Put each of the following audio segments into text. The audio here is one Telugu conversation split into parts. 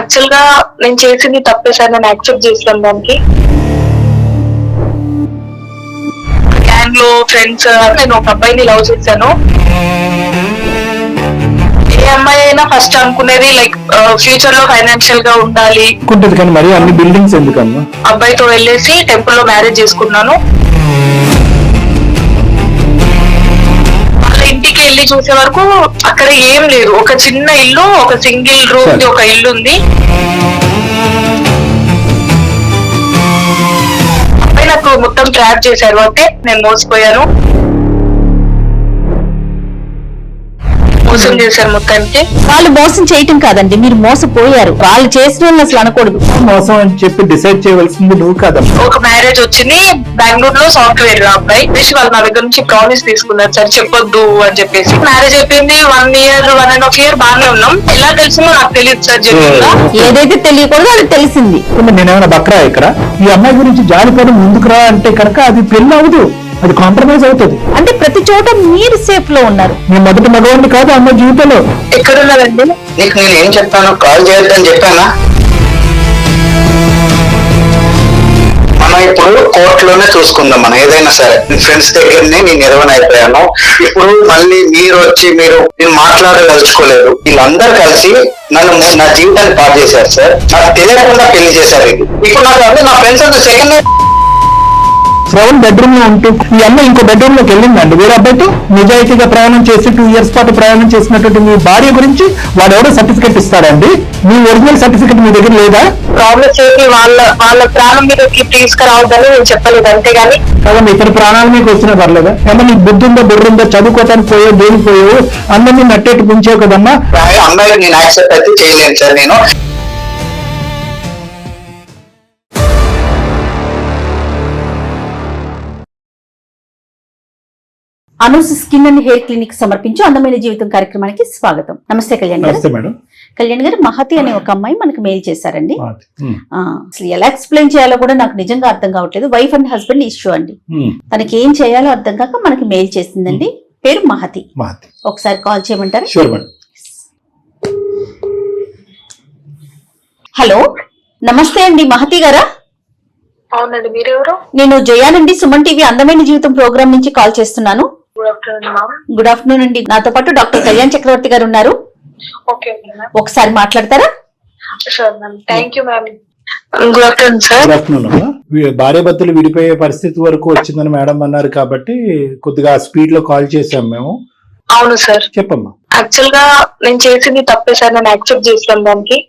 యాక్చువల్ గా నేను చేసింది తప్పే సార్, నేను యాక్సెప్ట్ చేస్తాను దానికి. గ్యాంగ్ లో ఫ్రెండ్స్, నేను ఒక అబ్బాయిని లవ్ చేశాను. ఏ అమ్మాయి అయినా ఫస్ట్ అనుకునేది లైక్ ఫ్యూచర్ లో ఫైనాన్షియల్ గా ఉండాలి. కానీ మరి అన్ని బిల్డింగ్స్ ఎందుకమ్మా? అబ్బాయితో వెళ్ళేసి టెంపుల్ లో మ్యారేజ్ చేసుకున్నాను. వాళ్ళ ఇంటికి వెళ్ళి చూసే వరకు అక్కడ ఏం లేదు, ఒక చిన్న ఇల్లు, ఒక సింగిల్ రూమ్ ది ఒక ఇల్లు ఉంది. అబ్బాయి నాకు మొత్తం ట్రాప్ చేశారు, అంటే నేను మోసపోయాను. మోసం చేశారు మొత్తానికి. వాళ్ళు మోసం చేయటం కాదండి, మీరు మోసపోయారు. వాళ్ళు చేసిన వాళ్ళు అసలు అనకూడదు. మోసం అని చెప్పి డిసైడ్ చేయవలసింది నువ్వు కాదమ్మా. ఒక మ్యారేజ్ వచ్చింది బెంగళూరులో, సాఫ్ట్వేర్ అబ్బాయి. వాళ్ళు నా దగ్గర నుంచి ప్రామిస్ తీసుకున్నారు సార్, చెప్పొద్దు అని చెప్పేసి. మ్యారేజ్ అయిపోయింది, 1 year 1.5 year బాగానే ఉన్నాం. ఎలా తెలిసిందో నాకు తెలియదు సార్. జరుగుతుందా ఏదైతే తెలియకూడదో అది తెలిసింది. నేనేమైనా బక్రా ఇక్కడ? ఈ అమ్మాయి గురించి జాలిపడి ముందుకు రా అంటే కనుక అది పెళ్లి అవదు, అది కాంప్రమైజ్ అవుతుంది. అంటే ప్రతి చోట మీరు సేఫ్ లో ఉన్నారు. నేను మొదటి మగవాడిని కాదు అమ్మాయి జీవితంలో. ఎక్కడున్నారండి? నీకు నేను ఏం చెప్పాను, కాల్ చేయొద్దని చెప్పానా? మనం ఇప్పుడు కోర్టులోనే చూసుకుందాం, మనం ఏదైనా సరే. ఫ్రెండ్స్ దగ్గరనే నేను నిర్వహణ ఇప్పుడు మళ్ళీ మీరు వచ్చి నేను మాట్లాడదలుచుకోలేదు. వీళ్ళందరూ కలిసి నన్ను నా జీవితాన్ని పాడు చేశారు సార్. నాకు తెలియకుండా పెళ్లి చేశారు. ఇప్పుడు నాకు అంటే నా ఫ్రెండ్స్ అంతా సెకండ్ శ్రవణ్ బెడ్రూమ్ లో ఉంటూ ఈ అమ్మాయి ఇంకో బెడ్రూమ్ లోకి వెళ్ళిందండి వేరే అబ్బాయితో. నిజాయితీగా ప్రయాణం చేసి 2 years పాటు ప్రయాణం చేసినటువంటి మీ భార్య గురించి వాడు ఎవడో సర్టిఫికెట్ ఇస్తాడండి? మీ ఒరిజినల్ సర్టిఫికెట్ మీ దగ్గర లేదా? ప్రాబ్లమ్స్ ఏంటి, వాళ్ళ ప్రాణం మీదకి తీసుకురావద్దని నేను చెప్పలేదు, అంతేగాని కదా ఇతర ప్రాణాలు మీకు వచ్చినా పర్లేదా? ఏమన్నా నీకు బుద్ధి ఉందో బుర్ర ఉందో, చదువుకోవటానికి పోయో దేనికి పోయో అందరినీ నట్టేట్టు పుంచావు కదమ్మా. అమ్మాయికి నేను యాక్సెప్ట్ అయితే చేయలేను సార్. నేను Anoos skin and hair clinic సమర్పించు అందమైన జీవితం కార్యక్రమానికి స్వాగతం. నమస్తే కళ్యాణ్ గారు. కళ్యాణ్ గారు, మహతి అనే ఒక అమ్మాయి మనకు మెయిల్ చేశారండి. అసలు ఎలా ఎక్స్ప్లెయిన్ చేయాలో కూడా నాకు నిజంగా అర్థం కావట్లేదు. వైఫ్ అండ్ హస్బెండ్ ఇష్యూ అండి. తనకి ఏం చేయాలో అర్థం కాక మనకి మెయిల్ చేసిందండి. పేరు మహతి. ఒకసారి కాల్ చేయమంటారా? హలో, నమస్తే అండి మహతి గారా? అవునండి, మీరెవరు? నేను జయానండి, సుమన్ టీవీ అందమైన జీవితం ప్రోగ్రామ్ నుంచి కాల్ చేస్తున్నాను. గుడ్ ఆఫ్టర్నూన్ అండి. నాతో పాటు డాక్టర్ కళ్యాణ్ చక్రవర్తి గారు ఉన్నారు. ఒకసారి మాట్లాడతారా? Good afternoon sir. భార్య భర్తలు విడిపోయే పరిస్థితి వరకు వచ్చిందని మేడం అన్నారు కాబట్టి కొద్దిగా స్పీడ్ లో కాల్ చేసాం మేము. అవును సార్, చెప్పమ్మా. యాక్చువల్ గా నేను చేసింది తప్పే సార్, నేను యాక్సెప్ట్ చేస్తాను దానికి.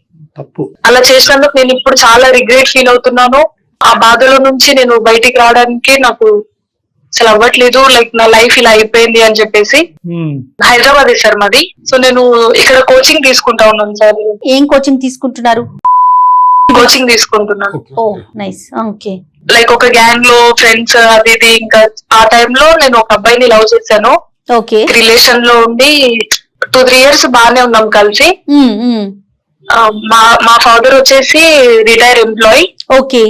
తప్పు అలా చేసినందుకు నేను ఇప్పుడు చాలా రిగ్రెట్ ఫీల్ అవుతున్నాను. ఆ బాధలో నుంచి నేను బయటికి రావడానికి నాకు అసలు అవ్వట్లేదు. లైక్ నా లైఫ్ ఇలా అయిపోయింది అని చెప్పేసి. హైదరాబాద్ సార్ మాది. సో నేను ఇక్కడ కోచింగ్ తీసుకుంటా ఉన్నాను సార్. ఏం కోచింగ్ తీసుకుంటున్నారు? కోచింగ్ తీసుకుంటున్నాను. ఓ నైస్. ఓకే. లైక్ ఒక గ్యాంగ్ లో ఫ్రెండ్స్ అది ఇది. ఇంకా ఆ టైంలో నేను ఒక అబ్బాయిని లవ్ చేశాను. ఓకే. రిలేషన్ లో ఉండి 2-3 years బాగానే ఉన్నాం కలిసి. మా ఫాదర్ వచ్చేసి రిటైర్ ఎంప్లాయీ. ఓకే.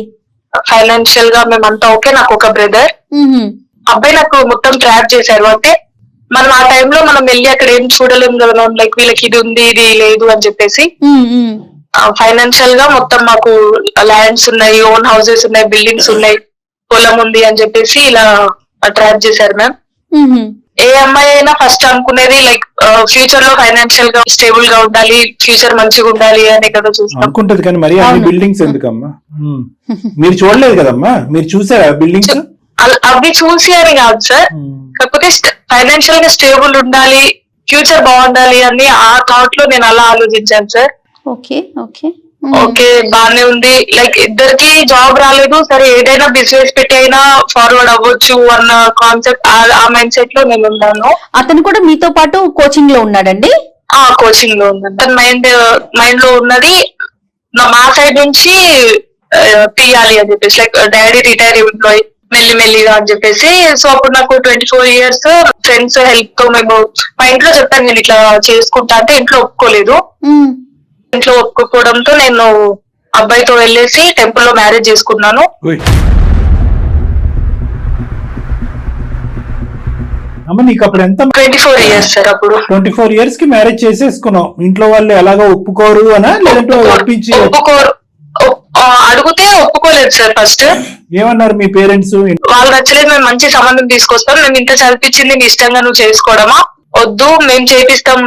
ఫైనాన్షియల్ గా మేమంతా ఓకే. నాకు ఒక బ్రదర్. అబ్బాయి నాకు మొత్తం ట్రాప్ చేశారు. అంటే మనం ఆ టైంలో మనం వెళ్ళి అక్కడ ఏం చూడలేము కదా, లైక్ వీళ్ళకి ఇది ఉంది ఇది లేదు అని చెప్పేసి. ఫైనాన్షియల్ గా మొత్తం మాకు ల్యాండ్స్ ఉన్నాయి, ఓన్ హౌసెస్ ఉన్నాయి, బిల్డింగ్స్ ఉన్నాయి, పొలం ఉంది అని చెప్పేసి ఇలా ట్రాప్ చేశారు మ్యామ్. ఏ అమ్మాయి అయినా ఫస్ట్ అనుకునేది లైక్ ఫ్యూచర్ లో ఫైనాన్షియల్ గా స్టేబుల్ గా ఉండాలి, ఫ్యూచర్ మంచిగా ఉండాలి అనే కదా చూస్తాం. అనుకుంటది. కానీ మరి అన్ని బిల్డింగ్స్ ఎందుకమ్మా? మీరు చూడలేదు కదమ్మా, మీరు చూసారా బిల్డింగ్స్? అవి చూసి అని కాదు సార్, కాకపోతే ఫైనాన్షియల్ గా స్టేబుల్ ఉండాలి, ఫ్యూచర్ బాగుండాలి అని ఆ థాట్ లో నేను అలా ఆలోచించాను సార్. ఓకే ఓకే ఓకే బానే ఉంది. లైక్ ఇద్దరికి జాబ్ రాలేదు, సరే ఏదైనా బిజినెస్ పెట్టి అయినా ఫార్వర్డ్ అవ్వచ్చు అన్న కాన్సెప్ట్, ఆ మైండ్ సెట్ లో నేను ఉన్నాను. అతను కూడా మీతో పాటు కోచింగ్ లో ఉన్నాడండి? కోచింగ్ లో ఉన్నాను. తన మైండ్ లో ఉన్నది మా సైడ్ నుంచి తీయాలి అని చెప్పేసి, లైక్ డాడీ రిటైర్ ఎంప్లాయీ మెల్లిమెల్లిగా అని చెప్పేసి. సో అప్పుడు నాకు 24 years ఫ్రెండ్స్ హెల్ప్ తో మేము మా ఇంట్లో చెప్పాను నేను ఇట్లా చేసుకుంటా అంటే. ఇంట్లో ఒప్పుకోలేదు. ఇంట్లో ఒప్పుకోవడంతో నేను అబ్బాయితో వెళ్ళేసి టెంపుల్ లో మ్యారేజ్ చేసుకున్నాను. అమ్మ నీకు అప్పుడు ఎంత? 24 years సార్ అప్పుడు. 24 years కి మ్యారేజ్ చేసేసుకున్నాం. ఇంట్లో వాళ్ళు ఎలాగో ఒప్పుకోరు అనా లేదంటే ఒప్పించి? ఒప్పుకోరు, అడిగితే ఒప్పుకోలేదు సార్. ఫస్ట్ ఏమన్నారు మీ పేరెంట్స్? వాళ్ళు నచ్చలేదు, మేము మంచి సంబంధం తీసుకొస్తాం, మేము ఇంత చదివించింది నీ ఇష్టంగా నువ్వు చేసుకోవడమా, వద్దు మేము చేపిస్తాం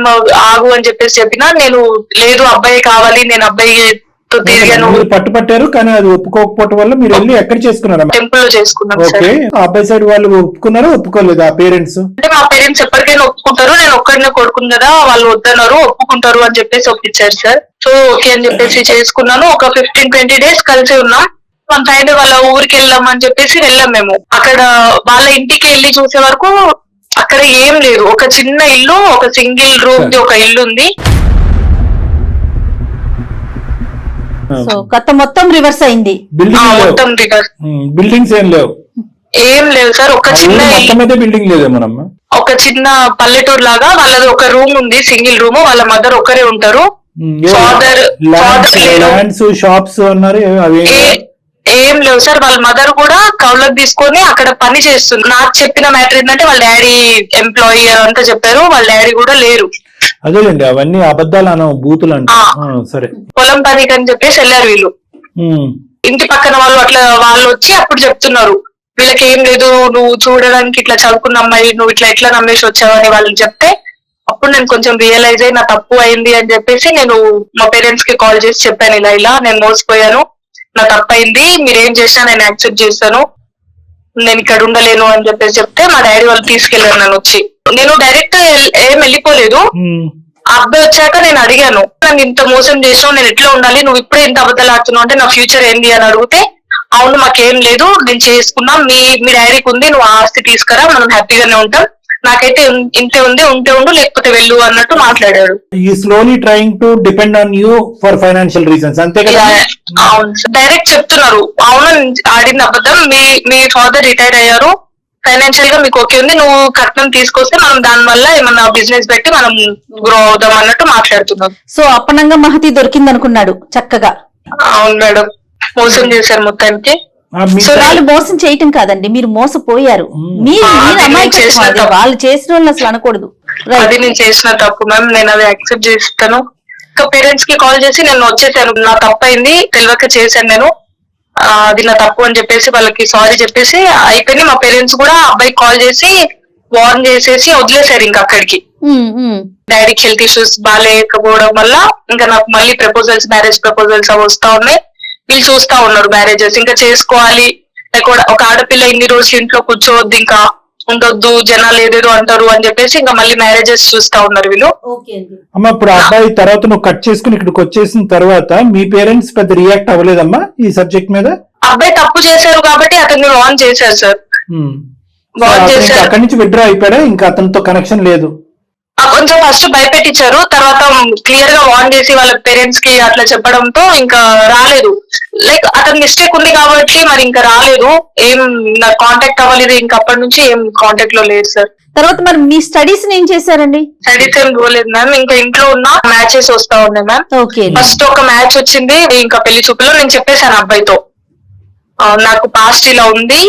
ఆగు అని చెప్పేసి చెప్పినా, నేను లేదు అబ్బాయి కావాలి, నేను అబ్బాయితో తిరిగాను. మీరు పట్టుపట్టారు కానీ అది ఒప్పుకోకపోవటం వల్ల మీరు వెళ్ళి ఎక్కడ చేసుకున్నారా? టెంపుల్ లో చేసుకున్నాం సార్. ఓకే, అబ్బాయి సైడ్ వాళ్ళు ఒప్పుకున్నారా ఒప్పుకోలేదు ఆ పేరెంట్స్? అంటే మా పేరెంట్స్ ఎప్పటికైనా ఒప్పుకుంటారు, నేను ఒక్కడినే కొడుకుని కదా, వాళ్ళు వద్దన్నారు, ఒప్పుకుంటారు అని చెప్పేసి ఒప్పించారు సార్. సో ఓకే అని చెప్పేసి చేసుకున్నాను. ఒక 15-20 days కలిసి ఉన్నాం. వన్ ఫ్రైడే వాళ్ళ ఊరికి వెళ్దాం అని చెప్పేసి వెళ్ళాం మేము. అక్కడ వాళ్ళ ఇంటికి వెళ్ళి చూసే వరకు అక్కడ ఏం లేదు, ఒక చిన్న ఇల్లు, ఒక సింగిల్ రూమ్ ది ఒక ఇల్లు ఉంది. సో కథ మొత్తం రివర్స్ అయింది. మొత్తం రివర్స్. బిల్డింగ్స్ ఏం లేవు? ఏం లేవు సార్, ఒక చిన్న బిల్డింగ్ లేదు మనం. ఒక చిన్న పల్లెటూరు లాగా. వాళ్ళది ఒక రూమ్ ఉంది, సింగిల్ రూమ్. వాళ్ళ మదర్ ఒక్కరే ఉంటారు. ఫాదర్ షాప్స్ అన్నారు, ఏం లేవు సార్. వాళ్ళ మదర్ కూడా కౌలకు తీసుకొని అక్కడ పని చేస్తుంది. నాకు చెప్పిన మ్యాటర్ ఏంటంటే వాళ్ళ డాడీ ఎంప్లాయీ అంతా చెప్పారు, వాళ్ళ డాడీ కూడా లేరు. అదేలేండి, అవన్నీ అబద్ధాలు అన్న బూతులు అంటే. సరే, పొలం పనికి అని చెప్పేసి వెళ్ళారు వీళ్ళు. ఇంటి పక్కన వాళ్ళు అట్లా వాళ్ళు వచ్చి అప్పుడు చెప్తున్నారు, వీళ్ళకి ఏం లేదు, నువ్వు చూడడానికి ఇట్లా చదువుకున్న అమ్మాయి, నువ్వు ఇట్లా ఎట్లా నమ్మేసి వచ్చావని వాళ్ళు చెప్తే, అప్పుడు నేను కొంచెం రియలైజ్ అయ్యి నా తప్పు అయింది అని చెప్పేసి నేను మా పేరెంట్స్ కి కాల్ చేసి చెప్పాను, ఇలా ఇలా నేను మోసపోయాను, నా తప్పు అయింది, మీరేం చేసినా నేను యాక్సెప్ట్ చేస్తాను, నేను ఇక్కడ ఉండలేను అని చెప్పేసి చెప్తే మా డాడీ వాళ్ళు తీసుకెళ్లారు నన్ను వచ్చి. నేను డైరెక్ట్ ఏం వెళ్ళిపోలేదు. ఆ అబ్బాయి వచ్చాక నేను అడిగాను, నన్ను ఇంత మోసం చేసావు, నేను ఎట్లా ఉండాలి, నువ్వు ఇప్పుడే ఇంత అబద్ధాలు ఆడుతున్నావు అంటే నా ఫ్యూచర్ ఏంది అని అడిగితే, అవును మాకేం లేదు, నేను చేసుకున్నాం, మీ డాడీకి ఉంది, నువ్వు ఆస్తి తీసుకురా, మనం హ్యాపీగానే ఉంటాం, నాకైతే ఇంతే ఉంది, ఉంటే ఉండు లేకపోతే వెళ్ళు అన్నట్టు మాట్లాడాడు. ఈ slowly trying to depend on you for financial reasons, అంతే కదా? అవును సార్, డైరెక్ట్ చెప్తున్నారు, అవును ఆడింది అబద్ధం, మీ ఫాదర్ రిటైర్ అయ్యారు, ఫైనాన్షియల్ గా మీకు ఓకే ఉంది, నువ్వు కట్నం తీసుకొస్తే మనం దాని వల్ల ఏమన్నా బిజినెస్ పెట్టి మనం గ్రో అవుదాం అన్నట్టు మాట్లాడుతున్నాం. సో అప్పనంగా మహతి దొరికింది అనుకున్నాడు చక్కగా. అవును మేడం, మోసం చేశారు మొత్తానికి. సో వాళ్ళు మోసం చేయటం కాదండి, మీరు మోసపోయారు. మీరు వాళ్ళు చేసిన వాళ్ళు అసలు అనకూడదు. అది నేను చేసిన తప్పు మ్యామ్, నేను అది యాక్సెప్ట్ చేస్తాను. ఇంకా పేరెంట్స్ కి కాల్ చేసి నేను వచ్చేసాను, నా తప్పు అయింది, తెలియక చేశాను నేను, అది నా తప్పు అని చెప్పేసి వాళ్ళకి సారీ చెప్పేసి అయిపోయింది. మా పేరెంట్స్ కూడా అబ్బాయికి కాల్ చేసి వార్న్ చేసేసి వదిలేశారు ఇంకా అక్కడికి. డాడీకి హెల్త్ ఇష్యూస్ బాగాలేకపోవడం వల్ల ఇంకా నాకు మళ్ళీ ప్రపోజల్స్, మ్యారేజ్ ప్రపోజల్స్ అవి వస్తా ఉన్నాయి. వీళ్ళు చూస్తా ఉన్నారు మ్యారేజెస్, ఇంకా చేసుకోవాలి, ఒక ఆడపిల్ల ఇన్ని రోజులు ఇంట్లో కూర్చోవద్దు, ఇంకా ఉండొద్దు, జనాలు ఏదేదో అంటారు అని చెప్పేసి ఇంకా మళ్ళీ మ్యారేజెస్ చూస్తా ఉన్నారు వీళ్ళు. అమ్మా ఇప్పుడు అబ్బాయి తర్వాత నువ్వు కట్ చేసుకుని ఇక్కడికి వచ్చేసిన తర్వాత మీ పేరెంట్స్ పెద్ద రియాక్ట్ అవ్వలేదమ్మా ఈ సబ్జెక్ట్ మీద? అబ్బాయి తప్పు చేశారు కాబట్టి అతన్ని వార్న్ చేశారు సార్. అక్కడి నుంచి విత్డ్రా అయిపోయాడా, ఇంకా అతనితో కనెక్షన్ లేదు? కొంచెం ఫస్ట్ భయపెట్టించారు, తర్వాత క్లియర్ గా వార్న్ చేసి వాళ్ళ పేరెంట్స్ కి అట్లా చెప్పడంతో ఇంకా రాలేదు. లైక్ అతని మిస్టేక్ ఉంది కాబట్టి మరి ఇంకా రాలేదు, ఏం కాంటాక్ట్ అవ్వలేదు, ఇంకా అప్పటి నుంచి ఏం కాంటాక్ట్ లో లేదు సార్. తర్వాత మరి మీ స్టడీస్ ఏం చేశారండి? స్టడీస్ ఏం పోలేదు మ్యామ్, ఇంకా ఇంట్లో ఉన్న మ్యాచెస్ వస్తా ఉన్నాయి మ్యామ్. ఫస్ట్ ఒక మ్యాచ్ వచ్చింది, ఇంకా పెళ్లి చూపులో నేను చెప్పేశాను అబ్బాయితో, నాకు పాస్ట్ ఇలా ఉంది,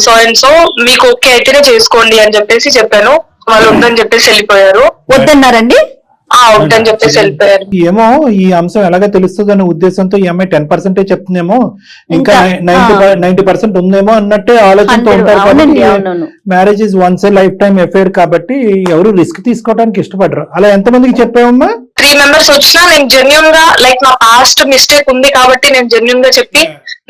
సో అండ్ సో మీకు ఓకే అయితేనే చేసుకోండి అని చెప్పేసి చెప్పాను. వాళ్ళు వద్దని చెప్పేసి వెళ్ళిపోయారు. వద్దన్నారండి? వద్దని చెప్పేసి వెళ్ళిపోయారు. ఏమో ఈ అంశం ఎలాగ తెలుస్తుంది అనే ఉద్దేశంతో ఈ అమ్మాయి 10% చెప్తుందేమో, ఇంకా 90% ఉందేమో అన్నట్టే ఆలోచనతో ఉంటారు. కాబట్టి marriage is once A life time affair కాబట్టి ఎవరు రిస్క్ తీసుకోవడానికి ఇష్టపడరు. అలా ఎంతమందికి చెప్పావమ్మా? 3 members వచ్చినా నేను జెన్యున్ గా, లైక్ నా పాస్ట్ మిస్టేక్ ఉంది కాబట్టి నేను జెన్యున్ గా చెప్పి,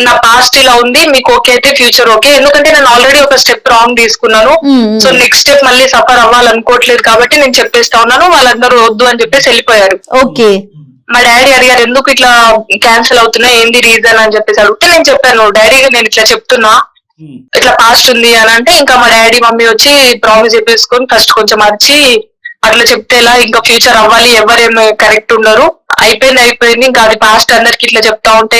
నా పాస్ట్ ఇలా ఉంది, మీకు ఓకే అయితే ఫ్యూచర్ ఓకే, ఎందుకంటే నేను ఆల్రెడీ ఒక స్టెప్ రాంగ్ తీసుకున్నాను, సో నెక్స్ట్ స్టెప్ మళ్ళీ సఫర్ అవ్వాలనుకోవట్లేదు కాబట్టి నేను చెప్పేస్తా ఉన్నాను. వాళ్ళందరూ వద్దు అని చెప్పేసి వెళ్ళిపోయారు. ఓకే. మా డాడీ అడిగారు ఎందుకు ఇట్లా క్యాన్సిల్ అవుతున్నాయి, ఏంది రీజన్ అని చెప్పేసి అడిగితే నేను చెప్పాను, డాడీ నేను ఇట్లా చెప్తున్నా, ఇట్లా పాస్ట్ ఉంది అని అంటే, ఇంకా మా డాడీ మమ్మీ వచ్చి ప్రామిస్ చెప్పేసుకొని ఫస్ట్ కొంచెం అరిచి, అట్లా చెప్తే ఎలా, ఇంకా ఫ్యూచర్ అవ్వాలి, ఎవరేమో కరెక్ట్ ఉండరు, అయిపోయింది, ఇంకా అది పాస్ట్ అందరికి ఇట్లా చెప్తా ఉంటే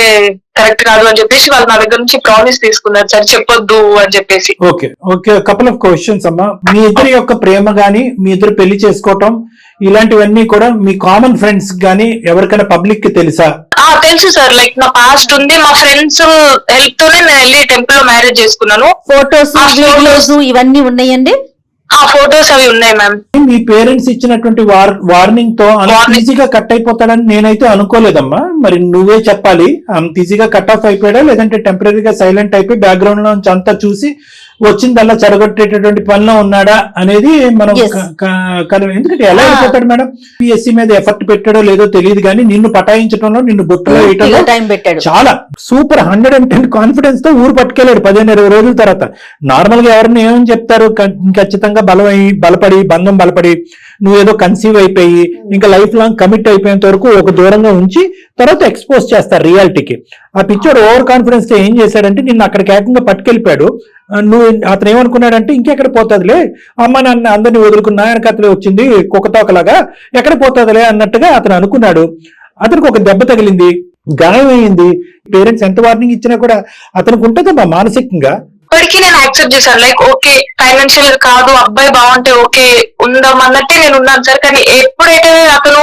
కరెక్ట్ కాదు అని చెప్పేసి వాళ్ళు నా దగ్గర నుంచి ప్రామిస్ తీసుకున్నారు సార్, చెప్పొద్దు అని చెప్పేసి. Okay okay, couple of questions అమ్మా. మీ ఇద్దరి యొక్క ప్రేమ గానీ, మీ ఇద్దరు పెళ్లి చేసుకోవటం ఇలాంటివన్నీ కూడా మీ కామన్ ఫ్రెండ్స్ గానీ ఎవరికైనా పబ్లిక్ కి తెలుసా? తెలుసు సార్, లైక్ నా పాస్ట్ ఉంది, మా ఫ్రెండ్స్ హెల్ప్ తోనే నేను వెళ్ళి టెంపుల్ లో మ్యారేజ్ చేసుకున్నాను. ఫోటోస్, వీడియోస్ ఇవన్నీ ఉన్నాయండి? ఆ ఫొటోస్ అవి ఉన్నాయి మ్యామ్. మీ పేరెంట్స్ ఇచ్చినటువంటి వార్నింగ్ తో అంత ఈజీగా కట్ అయిపోతాడని నేనైతే అనుకోలేదమ్మా. మరి నువ్వే చెప్పాలి, అంత ఈజీగా కట్ ఆఫ్ అయిపోయాడా లేదంటే టెంపరీగా సైలెంట్ అయిపోయి బ్యాక్గ్రౌండ్ లో నుంచి అంతా చూసి వచ్చిందల్లా చెడగొట్టేటటువంటి పనిలో ఉన్నాడా అనేది మనం ఎందుకంటే ఎలా అయిపోతాడు మేడం? పిఎస్సి మీద ఎఫర్ట్ పెట్టాడో లేదో తెలియదు కానీ నిన్ను పటాయించడంలో, నిన్ను బొట్టులో వేయటంలో చాలా సూపర్ 110 కాన్ఫిడెన్స్ తో ఊరు పట్టుకెళ్ళాడు 15-20 రోజుల తర్వాత. నార్మల్ గా ఎవరిని ఏమని చెప్తారు, ఖచ్చితంగా బలపడి బంధం బలపడి నువ్వేదో కన్సీవ్ అయిపోయి ఇంకా లైఫ్ లాంగ్ కమిట్ అయిపోయేంత వరకు ఒక దూరంగా ఉంచి తర్వాత ఎక్స్పోజ్ చేస్తారు రియాలిటీకి. ఆ పిక్చర్ ఓవర్ కాన్ఫిడెన్స్ తో ఏం చేశాడంటే నిన్ను అక్కడికి ఏకంగా పట్టుకెళ్ళిపోయాడు. నువ్వు అతను ఏమనుకున్నాడంటే ఇంకెక్కడ పోతుందిలే, అమ్మ నాన్న అందరినీ వదులుకున్న ఆయన కథలే వచ్చింది కుక్కతోకలాగా ఎక్కడ పోతుందిలే అన్నట్టుగా అతను అనుకున్నాడు. అతనికి ఒక దెబ్బ తగిలింది, గాయం అయింది. పేరెంట్స్ ఎంత వార్నింగ్ ఇచ్చినా కూడా అతనికి ఉంటుందమ్మా మానసికంగా. ఇప్పటికీ నేను యాక్సెప్ట్ చేశాను, లైక్ ఓకే ఫైనాన్షియల్ కాదు, అబ్బాయి బాగుంటే ఓకే ఉందాం అన్నట్టే నేను ఉన్నాను సార్. కానీ ఎప్పుడైతే అతను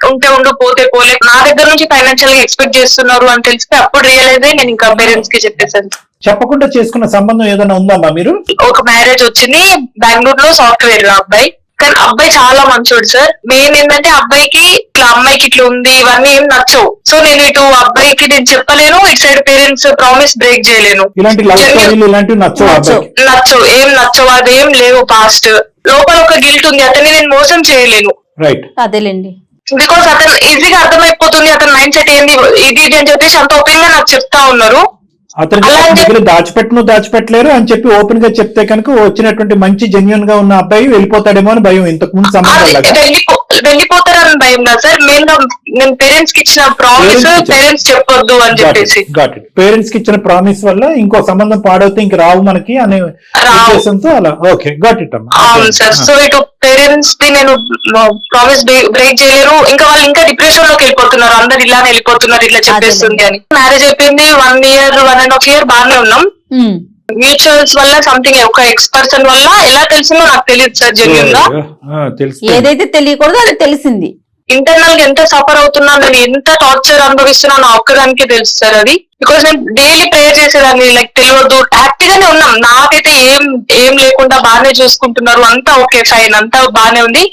ఉంటే ఉండు పోతే పోలే నా దగ్గర నుంచి ఫైనాన్షియల్ గా ఎక్స్పెక్ట్ చేస్తున్నారు అని తెలిస్తే అప్పుడు రియలైజ్ అయ్యి నేను ఇంకా పేరెంట్స్ కి చెప్పేసాను. చెప్పకుండా చేసుకున్న సంబంధం ఏదైనా ఉందమ్మా మీరు? ఒక మ్యారేజ్ వచ్చింది బెంగళూరులో, సాఫ్ట్వేర్ అబ్బాయి. కానీ అబ్బాయి చాలా మంచోడు సార్. మెయిన్ ఏంటంటే అబ్బాయికి ఇట్లా అమ్మాయికి ఇట్లా ఉంది ఇవన్నీ ఏం నచ్చవు. సో నేను ఇటు అబ్బాయికి నేను చెప్పలేను, ఇటు సైడ్ పేరెంట్స్ ప్రామిస్ బ్రేక్ చేయలేను. నచ్చవు, ఏం నచ్చవు, అదేం లేవు. పాస్ట్ లోపల ఒక గిల్ట్ ఉంది, అతన్ని నేను మోసం చేయలేను. అదేలేండి, బికాస్ అతను ఈజీగా అర్థమైపోతుంది అతని మైండ్ సెట్ ఏంది ఇది అని చెప్పేసి అంత ఓపెన్ గా నాకు చెప్తా ఉన్నారు. అతను దాచిపెట్టలేరు అని చెప్పి ఓపెన్ గా చెప్తే కనుక వచ్చినటువంటి మంచి జెన్యున్ గా ఉన్న అబ్బాయి వెళ్ళిపోతాడేమో అని భయం. ఇంతకు ముందు వెళ్ళిపోతారని భయం కాదు సార్, మెయిన్ గా నేను పేరెంట్స్ కి ఇచ్చిన ప్రామిస్ పేరెంట్స్ చెప్పొద్దు అని చెప్పేసి. పేరెంట్స్ కి ఇచ్చిన ప్రామిస్ వల్ల ఇంకో సంబంధం పాడవుతే ఇంక రావు మనకి అనే ఉద్దేశంతో అలా. ఓకే, గాట్ ఇట్ అమ్మా. అవును సార్. సో ఇటు పేరెంట్స్ ది నేను ప్రామిస్ బ్రేక్ చేయలేరు. ఇంకా వాళ్ళు ఇంకా డిప్రెషన్ లోకి వెళ్ళిపోతున్నారు, అందరు ఇలానే వెళ్ళిపోతున్నారు ఇట్లా చెప్పేస్తుంది అని. మ్యారేజ్ అయిపోయింది 1 year 1.5 year బాగానే ఉన్నాం. మ్యూచువల్స్ వల్ల సంథింగ్ ఒక ఎక్స్ పర్సన్ వల్ల ఎలా తెలిసిందో నాకు తెలియదు సార్. జెన్యూన్ గా ఏదైతే తెలియకూడదు అది తెలిసింది. ఇంటర్నల్ గా ఎంత సఫర్ అవుతున్నా, నేను ఎంత టార్చర్ అనుభవిస్తున్నా నా ఒక్కదానికే తెలుసు సార్ అది. బికాస్ నేను డైలీ ప్రేయర్ చేసేదాన్ని, లైక్ తెలియదు హ్యాపీగానే ఉన్నాం, నాకైతే ఏం లేకుండా బాగానే చూసుకుంటున్నారు, అంతా ఓకే ఫైన్ అంతా బాగానే ఉంది.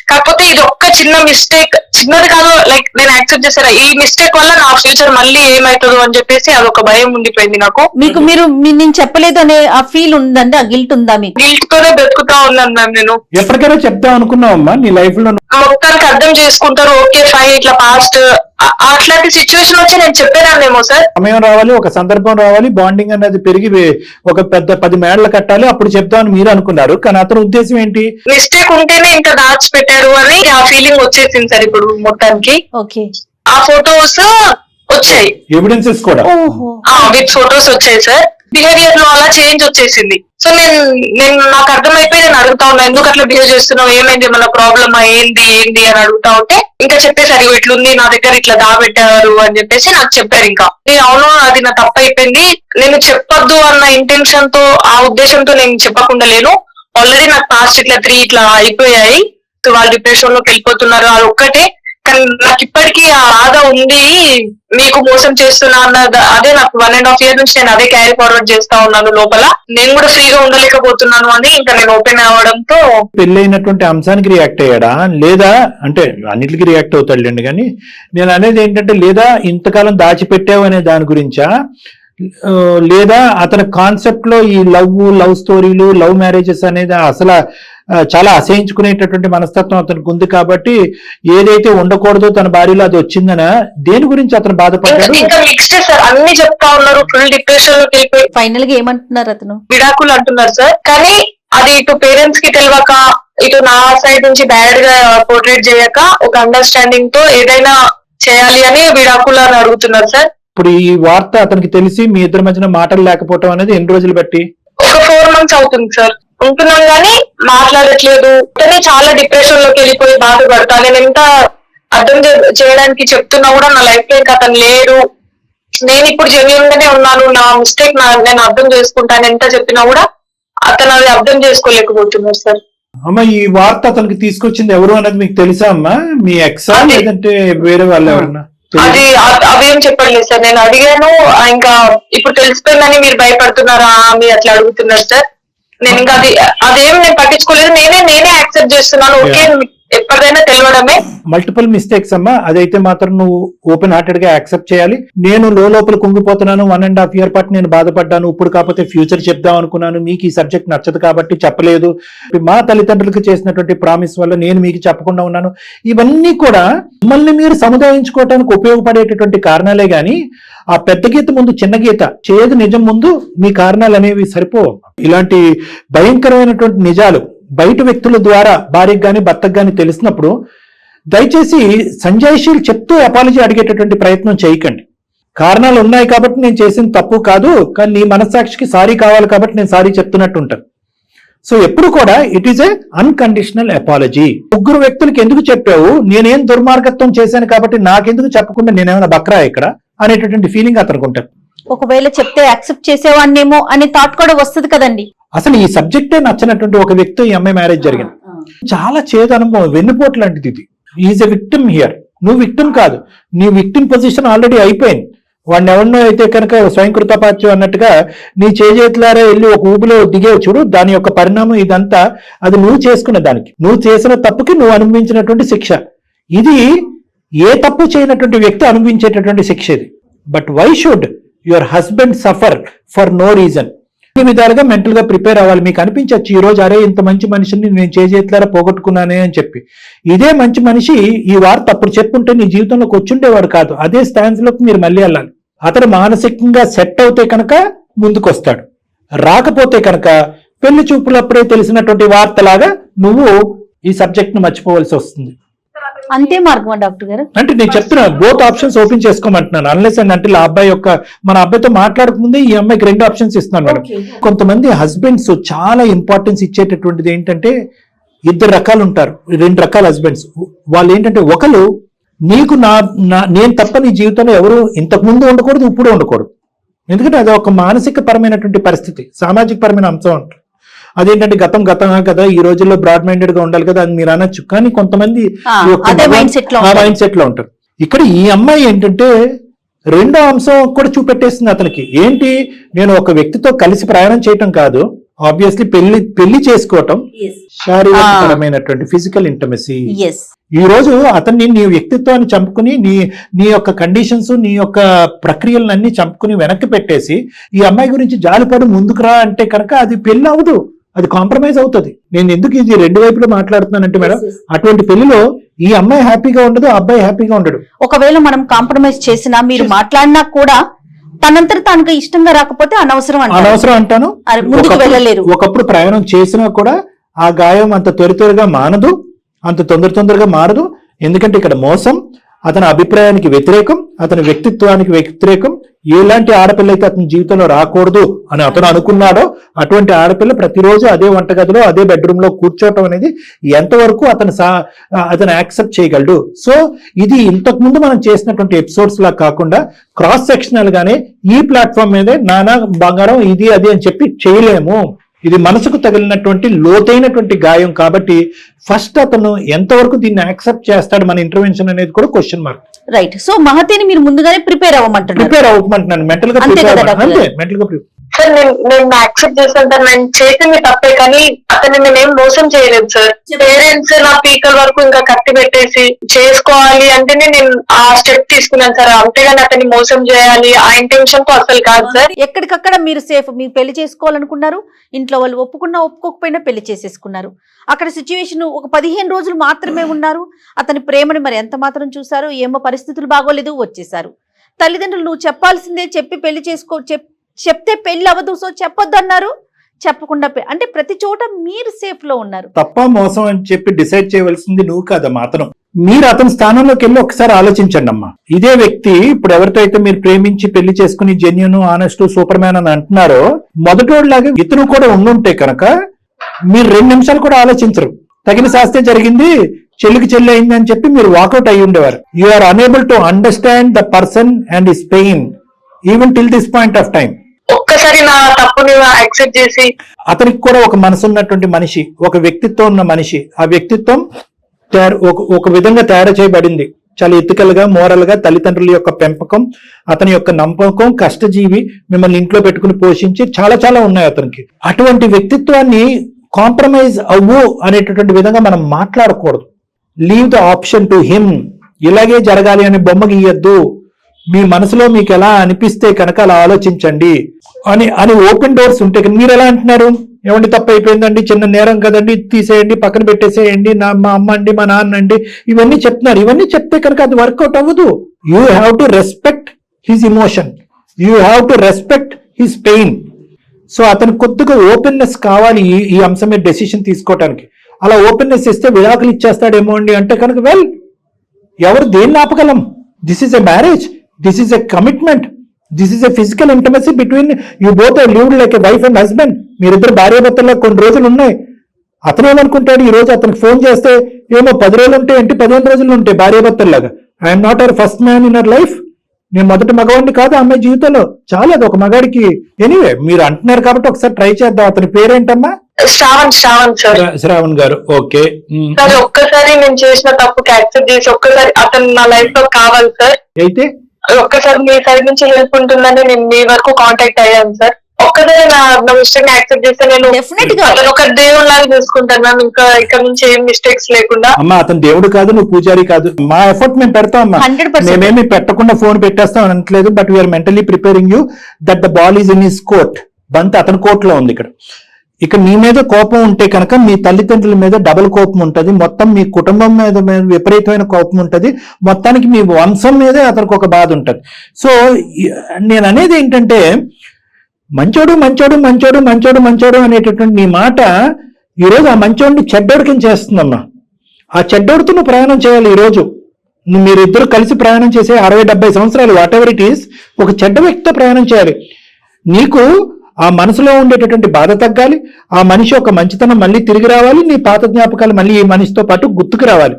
కాకపోతే ఇది ఒక్క చిన్న మిస్టేక్, చిన్నది కాదు, లైక్ నేను యాక్సెప్ట్ చేశారా ఈ మిస్టేక్ వల్ల నా ఫ్యూచర్ మళ్ళీ ఏమైతుందో అని చెప్పేసి అదొక భయం ఉండిపోయింది నాకు. మీరు నేను చెప్పలేదు అనే ఆ ఫీల్ ఉందండి, ఆ గిల్ట్ ఉందా మీకు? గిల్ట్ తోనే బతుకుతా ఉన్నాను మ్యామ్. నేను ఎప్పటికైనా చెప్తా అనుకున్నావమ్మా నీ లైఫ్ లో? మొత్తానికి అర్థం చేసుకుంటారు, ఓకే ఫైన్ ఇట్లా పాస్ట్ అట్లాంటి సిచ్యువేషన్ వచ్చి నేను చెప్పేదాన్నేమో సార్. సమయం రావాలి, ఒక సందర్భం రావాలి, బాండింగ్ అనేది పెరిగి ఒక పెద్ద 10 మేడలు కట్టాలి, అప్పుడు చెప్తామని మీరు అనుకున్నారు. కానీ అతని ఉద్దేశం ఏంటి? మిస్టేక్ ఉంటేనే ఇంకా దాచిపెట్టారు అని ఆ ఫీలింగ్ వచ్చేసింది సార్ ఇప్పుడు మొత్తానికి. ఓకే, ఆ ఫొటోస్ వచ్చాయి, ఎవిడెన్సెస్ కూడా విత్ ఫొటోస్ వచ్చాయి సార్. బిహేవియర్ లో అలా చేంజ్ వచ్చేసింది. సో నేను నాకు అర్థమైపోయి నేను అడుగుతా ఉన్నా, ఎందుకు అట్లా బిహేవ్ చేస్తున్నావు, ఏమైంది, ఏమన్నా ప్రాబ్లమ్ ఏంది అని అడుగుతా ఉంటే ఇంకా చెప్పేసారు ఇట్లుంది నా దగ్గర ఇట్లా దాబెట్టారు అని చెప్పేసి నాకు చెప్పారు. ఇంకా అవును అది నా తప్పు అయిపోయింది, నేను చెప్పొద్దు అన్న ఇంటెన్షన్ తో ఆ ఉద్దేశంతో నేను చెప్పకుండా లేను. ఆల్రెడీ నాకు పాస్ట్ ఇట్లా 3 ఇట్లా అయిపోయాయి, సో వాళ్ళు డిప్రెషన్ లోకి వెళ్ళిపోతున్నారు, అది ఒక్కటే. కానీ నాకు ఇప్పటికీ ఆ బాధ ఉంది, మీకు మోసం చేస్తున్నా అన్నది అదే నాకు 1.5 year నుంచి నేను అదే క్యారీ ఫార్వర్డ్ చేస్తా ఉన్నాను లోపల. నేను కూడా ఫ్రీగా ఉండలేకపోతున్నాను అని ఇంకా నేను ఓపెన్ అవ్వడంతో. పెళ్ళైనటువంటి అంశానికి రియాక్ట్ అయ్యాడా లేదా అంటే అన్నిటికీ రియాక్ట్ అవుతాడులేండి, కానీ నేను అనేది ఏంటంటే లేదా ఇంతకాలం దాచిపెట్టావు అనే దాని గురించా, లేదా అతని కాన్సెప్ట్ లో ఈ లవ్ స్టోరీలు లవ్ మ్యారేజెస్ అనేది అసలు చాలా అసహించుకునేటటువంటి మనస్తత్వం అతనికి ఉంది కాబట్టి ఏదైతే ఉండకూడదో తన భార్యలో అది వచ్చిందనా, దేని గురించి అతను బాధపడ్డాడు? ఇంకా మిక్స్డ్ సార్, అన్ని చెప్తా ఉన్నారు, ఫుల్ డిప్రెషన్ లోకి వెళ్ళిపోయి ఫైనల్ గా ఏమంటున్నారు, అతను విడాకులు అంటున్నారు సార్. కానీ అది ఇటు పేరెంట్స్ కి తెలియక, ఇటు నా సైడ్ నుంచి బ్యాడ్ గా పోర్ట్రేట్ చేయక ఒక అండర్స్టాండింగ్ తో ఏదైనా చేయాలి అని విడాకులు అని అడుగుతున్నారు సార్. ఇప్పుడు ఈ వార్త అతనికి తెలిసి మీ ఇద్దరి మధ్యన మాటలు లేకపోవడం అనేది ఎన్ని రోజులు బట్టి? ఒక 4 months అవుతుంది సార్. ఉంటున్నాం కానీ మాట్లాడట్లేదు, కానీ చాలా డిప్రెషన్ లోకి వెళ్ళిపోయి బాధపడతా. నేను ఎంత అర్థం చేయడానికి చెప్తున్నా కూడా నా లైఫ్ లో ఇంకా అతను లేడు, నేను ఇప్పుడు జెన్యూన్ గానే ఉన్నాను, నా మిస్టేక్ నేను అర్థం చేసుకుంటాను ఎంత చెప్పినా కూడా అతను అది అర్థం చేసుకోలేకపోతున్నారు సార్. అమ్మ, ఈ వార్త అతనికి తీసుకొచ్చింది ఎవరు అనేది మీకు తెలుసా అమ్మా? మీ ఎక్సా లేదంటే వేరే వాళ్ళు ఎవరన్నా? అది అవేం చెప్పలేదు సార్. నేను అడిగాను, ఇంకా ఇప్పుడు తెలిసిపోయిందని మీరు భయపడుతున్నారా మీరు అట్లా అడుగుతున్నారు సార్. నేను ఇంకా అదేం నేను పట్టించుకోలేదు. నేనే యాక్సెప్ట్ చేస్తున్నాను. ఓకే, ఎప్పటికైనా తెలియడమే. మల్టిపుల్ మిస్టేక్స్ అమ్మా, అదైతే మాత్రం నువ్వు ఓపెన్ హార్టెడ్ గా యాక్సెప్ట్ చేయాలి. నేను లోపల కుంగిపోతున్నాను, 1.5 year పాటు నేను బాధపడ్డాను, ఇప్పుడు కాకపోతే ఫ్యూచర్ చెప్దాం అనుకున్నాను, మీకు ఈ సబ్జెక్ట్ నచ్చదు కాబట్టి చెప్పలేదు, మా తల్లిదండ్రులకు చేసినటువంటి ప్రామిస్ వల్ల నేను మీకు చెప్పకుండా ఉన్నాను, ఇవన్నీ కూడా మిమ్మల్ని మీరు సముదాయించుకోవడానికి ఉపయోగపడేటటువంటి కారణాలే గాని ఆ పెద్ద గీత ముందు చిన్న గీత చేయదు నిజం ముందు మీ కారణాలు అనేవి సరిపోవు. ఇలాంటి భయంకరమైనటువంటి నిజాలు బయట వ్యక్తుల ద్వారా భార్యకు గాని భర్తకు గాని తెలిసినప్పుడు దయచేసి సంజాయిషీలు చెప్తూ అపాలజీ అడిగేటటువంటి ప్రయత్నం చేయకండి. కారణాలు ఉన్నాయి కాబట్టి నేను చేసిన తప్పు కాదు, కానీ నీ మనస్సాక్షికి సారీ కావాలి కాబట్టి నేను సారీ చెప్తున్నట్టు ఉంటాను. సో ఎప్పుడు కూడా it is a unconditional apology. ముగ్గురు వ్యక్తులకి ఎందుకు చెప్పావు, నేనేం దుర్మార్గత్వం చేశాను కాబట్టి నాకెందుకు చెప్పకుండా నేనేమైనా బక్రా ఇక్కడ అనేటటువంటి ఫీలింగ్ అతనికి ఉంటుంది. ఒకవేళ చెప్తే యాక్సెప్ట్ చేసేవాడినేమో అనే థాట్ కూడా వస్తుంది కదండి. అసలు ఈ సబ్జెక్టే నచ్చినటువంటి ఒక వ్యక్తి ఈ అమ్మాయి మ్యారేజ్ జరిగింది. చాలా చేదు అనుభవం, వెన్నుపోటు లాంటిది ఇది. Is a victim here. నువ్వు విక్టిమ్ కాదు, నీ విక్టిమ్ పొజిషన్ ఆల్రెడీ అయిపోయింది. వాడిని ఎవరినో అయితే కనుక స్వయంకృతపాత్యం అన్నట్టుగా నీ చేతులారా వెళ్ళి ఒక ఊబిలో దిగేవు చూడు, దాని యొక్క పరిణామం ఇదంతా అది నువ్వు చేసుకున్న దానికి, నువ్వు చేసిన తప్పుకి నువ్వు అనుభవించినటువంటి శిక్ష. ఇది ఏ తప్పు చేయనటువంటి వ్యక్తి అనుభవించేటటువంటి శిక్ష ఇది. But why should your husband suffer for no reason? ఈ విధాలుగా మెంటల్ గా ప్రిపేర్ అవ్వాలి. మీకు అనిపించచ్చు ఈ రోజు, అరే ఇంత మంచి మనిషిని నేను చేతులారా పోగొట్టుకున్నానే అని చెప్పి. ఇదే మంచి మనిషి ఈ వార్త అప్పుడు చెప్పుంటే నీ జీవితంలోకి వచ్చుండేవాడు కాదు. అదే స్టాండ్స్ లోకి మీరు మళ్ళీ వెళ్ళాలి. అతను మానసికంగా సెట్ అవుతే కనుక ముందుకు వస్తాడు, రాకపోతే కనుక పెళ్లి చూపులప్పుడే తెలిసినటువంటి వార్తలాగా నువ్వు ఈ సబ్జెక్ట్ ను మర్చిపోవలసి వస్తుంది. అంతే మార్గమా డాక్టర్ గారు? అంటే నేను చెప్తున్నా, బోత్ ఆప్షన్స్ ఓపెన్ చేసుకోమంటున్నాను. అన్లెస్ అండ్ అంటే ఆ అబ్బాయి యొక్క మన అబ్బాయితో మాట్లాడకముందే ఈ అమ్మాయికి 2 ఆప్షన్స్ ఇస్తున్నాను మేడం. కొంతమంది హస్బెండ్స్ చాలా ఇంపార్టెన్స్ ఇచ్చేటటువంటిది ఏంటంటే, 2 రకాలు ఉంటారు, 2 రకాల హస్బెండ్స్. వాళ్ళు ఏంటంటే, ఒకరు నీకు నేను తప్ప నీ జీవితంలో ఎవరు ఇంతకు ముందు ఉండకూడదు, ఇప్పుడు ఉండకూడదు. ఎందుకంటే అది ఒక మానసిక పరమైనటువంటి పరిస్థితి, సామాజిక పరమైన అంశం అంటారు. అదేంటంటే గతం కదా, ఈ రోజుల్లో బ్రాడ్ మైండెడ్ గా ఉండాలి కదా అని మీరు అనొచ్చు. కానీ కొంతమంది మైండ్ సెట్ లో ఉంటారు. ఇక్కడ ఈ అమ్మాయి ఏంటంటే 2వ అంశం కూడా చూపెట్టేస్తుంది అతనికి. ఏంటి, నేను ఒక వ్యక్తితో కలిసి ప్రయాణం చేయటం కాదు, ఆబ్వియస్లీ పెళ్లి చేసుకోవటం, శారీరకపరమైనటువంటి ఫిజికల్ ఇంటమసీ. ఈ రోజు అతన్ని నీ వ్యక్తిత్వాన్ని చంపుకుని నీ యొక్క కండిషన్స్, నీ యొక్క ప్రక్రియలన్నీ చంపుకుని వెనక్కి పెట్టేసి ఈ అమ్మాయి గురించి జాలిపడి ముందుకు రా అంటే కనుక అది పెళ్లి అవ్వదు, అది కాంప్రమైజ్ అవుతుంది. నేను ఎందుకు ఇది 2 వైపులు మాట్లాడుతున్నానంటే మేడం, అటువంటి పెళ్లిలో ఈ అమ్మాయి హ్యాపీగా ఉండదు, ఆ అబ్బాయి హ్యాపీగా ఉండడు. ఒకవేళ మనం కాంప్రమైజ్ చేసినా, మీరు మాట్లాడినా కూడా తనంతట తనకు ఇష్టంగా రాకపోతే అనవసరం అంటాను. ముందుకు వెళ్ళలేరు. ఒకప్పుడు ప్రయాణం చేసినా కూడా ఆ గాయం అంత త్వరగా మానదు, అంత తొందరగా మారదు. ఎందుకంటే ఇక్కడ మోసం, అతని అభిప్రాయానికి వ్యతిరేకం, అతని వ్యక్తిత్వానికి వ్యతిరేకం. ఎలాంటి ఆడపిల్ల అయితే అతని జీవితంలో రాకూడదు అని అతను అనుకున్నాడో అటువంటి ఆడపిల్ల ప్రతిరోజు అదే వంటగదిలో, అదే బెడ్రూమ్ లో కూర్చోవటం అనేది ఎంతవరకు అతను యాక్సెప్ట్ చేయగలడు. సో ఇది ఇంతకు ముందు మనం చేసినటువంటి ఎపిసోడ్స్ లా కాకుండా క్రాస్ సెక్షనల్ గానే ఈ ప్లాట్ఫామ్ మీదే నానా బంగారం ఇది అది అని చెప్పి చేయలేము. ఇది మనసుకు తగిలినటువంటి లోతైనటువంటి గాయం కాబట్టి ఫస్ట్ అతను ఎంతవరకు దీన్ని యాక్సెప్ట్ చేస్తాడు మన ఇంటర్వెన్షన్ అనేది కూడా క్వశ్చన్ మార్క్. రైట్. సో మహతిని మీరు ముందుగానే ప్రిపేర్ అవ్వమంటున్నాను. మెంటల్ గా ప్రిపేర్. సార్ నేను యాక్సెప్ట్ చేస్తాను సార్, నేను చేసింది తప్పే, కానీ అతన్ని నేనేం మోసం చేయలేదు సార్. పేరెంట్స్ నా పీకల వరకు ఇంకా కత్తి పెట్టేసి చేసుకోవాలి అంటేనే నేను ఆ స్టెప్ తీసుకున్నాను సార్. అంతేగాని అతన్ని మోసం చేయాలి ఆ ఇంటెన్షన్ తో అసలు కాదు సార్. ఎక్కడికక్కడ మీరు సేఫ్, మీరు పెళ్లి చేసుకోవాలనుకున్నారు, ఇంట్లో వాళ్ళు ఒప్పుకున్నా ఒప్పుకోకపోయినా పెళ్లి చేసేసుకున్నారు. అక్కడ సిచ్యువేషన్ ఒక 15 రోజులు మాత్రమే ఉన్నారు. అతని ప్రేమని మరి ఎంత మాత్రం చూసారు, ఏమో పరిస్థితులు బాగోలేదు, వచ్చేసారు. తల్లిదండ్రులు నువ్వు చెప్పాల్సిందే, చెప్పి పెళ్లి చెప్తే పెళ్లి అవ్వదు, సో చెప్పొద్దు అన్నారు. చెప్పకుండా అంటే ప్రతి చోట మీరు సేఫ్ లో ఉన్నారు. తప్ప మోసం అని చెప్పి డిసైడ్ చేయవలసింది నువ్వు కాదమ్మా, అతను. మీరు అతని స్థానంలోకి వెళ్ళి ఒకసారి ఆలోచించండి అమ్మా. ఇదే వ్యక్తి ఇప్పుడు ఎవరితో అయితే మీరు ప్రేమించి పెళ్లి చేసుకుని జెన్యూన్, ఆనెస్ట్, సూపర్ మ్యాన్ అని అంటున్నారో, మొదటోడిలాగా ఇతను కూడా ఉండుంటే కనుక మీరు 2 నిమిషాలు కూడా ఆలోచించరు. తగిన శాస్త్రే జరిగింది, చెల్లికి చెల్లి అయింది అని చెప్పి మీరు వాకౌట్ అయ్యి ఉండేవారు. You are unable to understand the person and his pain even till this point of time. ఒక్కసారి నా తప్పుని యాక్సెప్ట్ చేసి, అతనికి కూడా ఒక మనసు ఉన్నటువంటి మనిషి, ఒక వ్యక్తిత్వం ఉన్న మనిషి, ఆ వ్యక్తిత్వం ఒక విధంగా తయారు చేయబడింది. చాలా ఎథికల్ గా, మోరల్ గా తల్లిదండ్రుల యొక్క పెంపకం, అతని యొక్క నమ్మకం, కష్టజీవి, మిమ్మల్ని ఇంట్లో పెట్టుకుని పోషించి చాలా చాలా ఉన్నాయి అతనికి. అటువంటి వ్యక్తిత్వాన్ని కాంప్రమైజ్ అవ్వు అనేటటువంటి విధంగా మనం మాట్లాడకూడదు. Leave the option to him. ఇలాగే జరగాలి అనే బొమ్మ గీయద్దు. మీ మనసులో మీకు ఎలా అనిపిస్తే కనుక అలా ఆలోచించండి అని ఓపెన్ డోర్స్ ఉంటాయి. మీరు ఎలా అంటున్నారు, ఏమండి తప్పు అయిపోయిందండి, చిన్న నేరం కదండి, తీసేయండి, పక్కన పెట్టేసేయండి, మా అమ్మ అండి, మా నాన్న అండి, ఇవన్నీ చెప్తున్నారు. ఇవన్నీ చెప్తే కనుక అది వర్కౌట్ అవ్వదు. You have to respect his emotion, you have to respect his pain. So అతను కొద్దిగా ఓపెన్నెస్ కావాలి ఈ అంశం మీద డెసిషన్ తీసుకోవటానికి. అలా ఓపెన్నెస్ ఇస్తే విడాకులు ఇచ్చేస్తాడేమో అండి అంటే కనుక వెల్, ఎవరు దేన్ని ఆపగలం? This is a marriage, this is a commitment, this is a physical intimacy between you both are lived like a wife and husband. మీరిద్దరు భార్యాభర్తల్లో కొన్ని రోజులు ఉన్నాయి. అతను ఏమనుకుంటాడు, ఈ రోజు అతనికి ఫోన్ చేస్తే ఏమో 10 రోజులు ఉంటాయి ఏంటి, 15 రోజులు ఉంటాయి భార్యాభర్తల్లాగా. I'm not our first man in our life. నేను మొదటి మగవాడిని కాదు అమ్మాయి జీవితంలో. చాలా అది ఒక మగాడికి. ఎనీవే మీరు అంటున్నారు కాబట్టి ఒకసారి ట్రై చేద్దాం. అతని పేరేంటమ్మా? శ్రావణ్ సార్. శ్రావణ్ గారు. ఓకే సార్, ఒక్కసారి నేను చేసిన తప్పుకి యాక్సెప్ట్ చేసి ఒక్కసారి అతను నా లైఫ్ లో కావాలి సార్. అయితే ఒక్కసారి మీ సైడ్ నుంచి హెల్ప్ ఉంటుందని నేను మీ వరకు కాంటాక్ట్ అయ్యాను సార్. ఒక్కసారి నా మిస్టేక్ యాక్సెప్ట్ చేస్తే నేను అతను ఒక దేవుడు లాగా చూసుకుంటాను మ్యామ్. ఇంకా ఇక్కడ నుంచి ఏం మిస్టేక్స్ లేకుండా. అమ్మా అతను దేవుడు కాదు, నువ్వు పూజారి కాదు. మా ఎఫర్ట్ మేము పెడతాం అమ్మా. మేమేమి పెట్టకుండా ఫోన్ పెట్టేస్తాం అనట్లేదు. But we're mentally preparing you that the ball is in his court. బంత్ అతని కోర్టులో ఉంది. ఇక్కడ మీ మీద కోపం ఉంటే కనుక మీ తల్లిదండ్రుల మీద డబుల్ కోపం ఉంటుంది, మొత్తం మీ కుటుంబం మీద విపరీతమైన కోపం ఉంటుంది, మొత్తానికి మీ వంశం మీదే అతనికి ఒక బాధ ఉంటుంది. సో నేను అనేది ఏంటంటే, మంచోడు మంచోడు మంచోడు మంచోడు మంచోడు అనేటటువంటి నీ మాట ఈరోజు ఆ మంచోడిని చెడ్డోడికి చేస్తుందమ్మా. ఆ చెడ్డోడితో నువ్వు ప్రయాణం చేయాలి. ఈరోజు మీరిద్దరు కలిసి ప్రయాణం చేసే 60-70 సంవత్సరాలు వాట్ ఎవర్ ఇట్ ఈస్, ఒక చెడ్డ వ్యక్తితో ప్రయాణం చేయాలి. నీకు ఆ మనసులో ఉండేటటువంటి బాధ తగ్గాలి, ఆ మనిషి ఒక మంచితనం మళ్ళీ తిరిగి రావాలి, నీ పాత జ్ఞాపకాలు మళ్ళీ ఈ మనిషితో పాటు గుర్తుకు రావాలి.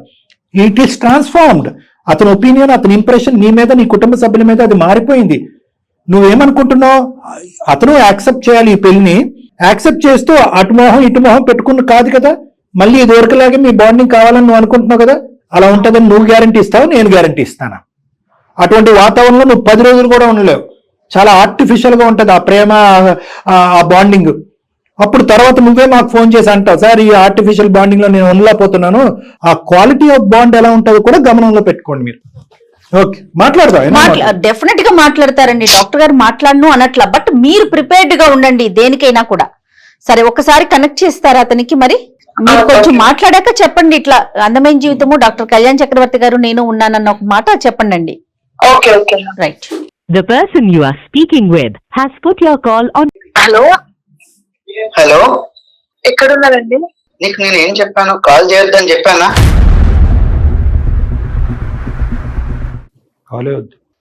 It is transformed. అతని ఒపీనియన్, అతని ఇంప్రెషన్ నీ మీద, నీ కుటుంబ సభ్యుల మీద అది మారిపోయింది. నువ్వేమనుకుంటున్నావు? అతను యాక్సెప్ట్ చేయాలి ఈ పెళ్లిని. యాక్సెప్ట్ చేస్తూ అటు మొహం ఇటు మొహం పెట్టుకున్న కాదు కదా, మళ్ళీ ఇది వరకులాగే మీ బాండింగ్ కావాలని నువ్వు అనుకుంటున్నావు కదా. అలా ఉంటుందని నువ్వు గ్యారంటీ ఇస్తావు, నేను గ్యారంటీ ఇస్తానా? అటువంటి వాతావరణంలో నువ్వు 10 రోజులు కూడా ఉండలేవు. చాలా ఆర్టిఫిషియల్ గా ఉంటుంది ఆ ప్రేమ, ఆ బాండింగ్. అప్పుడు తర్వాత నువ్వే మాకు ఫోన్ చేసి అంటావు, సార్ ఈ ఆర్టిఫిషియల్ బాండింగ్ లో నేను ఉండలేకపోతున్నాను. ఆ క్వాలిటీ ఆఫ్ బాండ్ ఎలా ఉంటుందో కూడా గమనంలో పెట్టుకోండి మీరు. ఓకే, మాట్లాడదాం. డెఫినెట్ గా మాట్లాడతారండి డాక్టర్ గారు, మాట్లాడను అనట్లా. బట్ మీరు ప్రిపేర్డ్ గా ఉండండి దేనికైనా కూడా. సరే, ఒకసారి కనెక్ట్ చేస్తారా అతనికి? మరి మీరు కొంచెం మాట్లాడాక చెప్పండి. ఇట్లా అందమైన జీవితము డాక్టర్ కళ్యాణ్ చక్రవర్తి గారు నేను ఉన్నానన్న ఒక మాట చెప్పండి అండి. Okay okay right. The person you are speaking with has put your call on. Hello, ఎక్కడున్నారండి? నీకు నేను ఏం చెప్పాను? కాల్ చేయొద్దని చెప్పానా?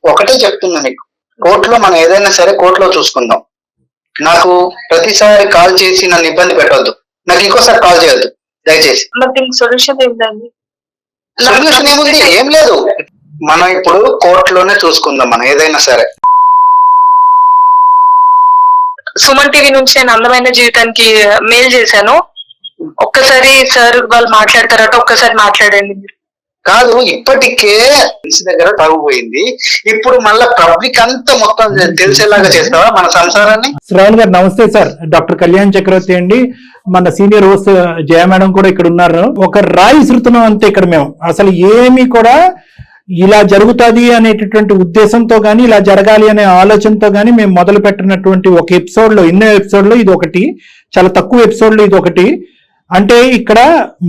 ఒకటే చెప్తున్నా నీకు, కోర్టులో మనం ఏదైనా సరే కోర్టులో చూసుకుందాం. నాకు ప్రతిసారి కాల్ చేసి నన్ను ఇబ్బంది పెట్టవద్దు. నాకు ఇంకోసారి కాల్ చేయొద్దు దయచేసి. సొల్యూషన్ ఏంటండి? సొల్యూషన్ ఏముంది? ఏం లేదు. మనం ఇప్పుడు కోర్టులోనే చూసుకుందాం మనం ఏదైనా సరే. సుమన్ టీవీ నుంచి నేను అందమైన జీవితానికి మెయిల్ చేశాను. ఒక్కసారి సార్ వాళ్ళు మాట్లాడతారట, ఒక్కసారి మాట్లాడండి. కాదు, ఇప్పటికే ఫ్రెండ్స్ దగ్గర తగ్గిపోయింది. ఇప్పుడు మళ్ళీ పబ్లిక్ అంతా మొత్తం తెలిసేలాగా చేస్తావా మన సంసారాన్ని? శ్రావణ్ గారు నమస్తే సార్. డాక్టర్ కళ్యాణ్ చక్రవర్తి అండి. మన సీనియర్ హోస్ట్ జయ మేడం కూడా ఇక్కడ ఉన్నారు. ఒక రాయి విసురుతున్నాం అంతే ఇక్కడ మేము. అసలు ఏమీ కూడా ఇలా జరుగుతుంది అనేటటువంటి ఉద్దేశంతో గానీ, ఇలా జరగాలి అనే ఆలోచనతో గానీ మేము మొదలు పెట్టినటువంటి ఒక ఎపిసోడ్ లో, ఎన్నో ఎపిసోడ్ లో ఇది ఒకటి, చాలా తక్కువ ఎపిసోడ్ లో ఇది ఒకటి. అంటే ఇక్కడ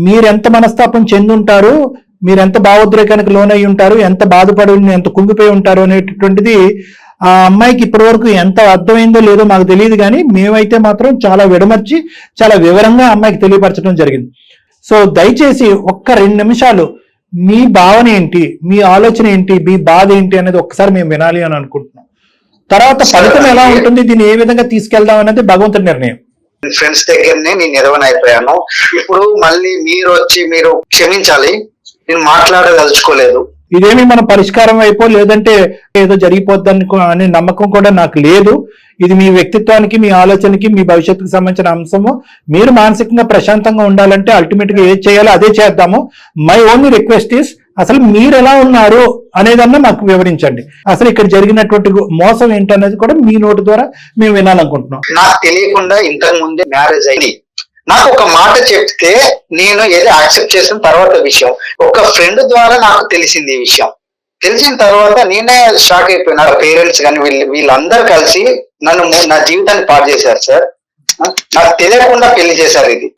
మీరెంత మనస్తాపం చెందుంటారు, మీరెంత భావోద్రేకానికి లోనై ఉంటారు, ఎంత బాధపడి ఎంత కుంగిపోయి ఉంటారు అనేటటువంటిది ఆ అమ్మాయికి ఇప్పటి వరకు ఎంత అర్థమైందో లేదో మాకు తెలియదు. కానీ మేమైతే మాత్రం చాలా విడమర్చి చాలా వివరంగా అమ్మాయికి తెలియపరచడం జరిగింది. సో దయచేసి ఒక్క 2 నిమిషాలు మీ భావన ఏంటి, మీ ఆలోచన ఏంటి, మీ బాధ ఏంటి అనేది ఒక్కసారి మేము వినాలి అని అనుకుంటున్నాం. తర్వాత ఫలితం ఎలా ఉంటుంది, దీన్ని ఏ విధంగా తీసుకెళ్దాం అనేది భగవంతుడి నిర్ణయం. ఫ్రెండ్స్ దగ్గరనే నేను నిర్వహణైపోయాను. ఇప్పుడు మళ్ళీ మీరు క్షమించాలి. నేను మాట్లాడదలుచుకోలేదు. ఇదేమి మన పరిష్కారం అయిపో లేదంటే ఏదో జరిగిపోద్దని అనే నమ్మకం కూడా నాకు లేదు. ఇది మీ వ్యక్తిత్వానికి, మీ ఆలోచనకి, మీ భవిష్యత్తుకు సంబంధించిన అంశము. మీరు మానసికంగా ప్రశాంతంగా ఉండాలంటే అల్టిమేట్ గా ఏది చేయాలో అదే చేద్దాము. మై ఓన్లీ రిక్వెస్ట్ ఈస్ అసలు మీరు ఎలా ఉన్నారు అనేదన్నా మాకు వివరించండి. అసలు ఇక్కడ జరిగినటువంటి మోసం ఏంటనేది కూడా మీ నోటి ద్వారా మేము వినాలనుకుంటున్నాం. నాకు తెలియకుండా ఇంతకు ముందే మ్యారేజ్ అయింది. నాకు ఒక మాట చెప్తే నేను ఏదో యాక్సెప్ట్ చేసిన తర్వాత విషయం, ఒక ఫ్రెండ్ ద్వారా నాకు తెలిసింది ఈ విషయం. తెలిసిన తర్వాత నేనే షాక్ అయిపోయినా. పేరెంట్స్ కానీ వీళ్ళందరూ కలిసి నా జీవితాన్ని పాడు చేశారు సార్. నాకు తెలియకుండా పెళ్లి చేశారు. ఇది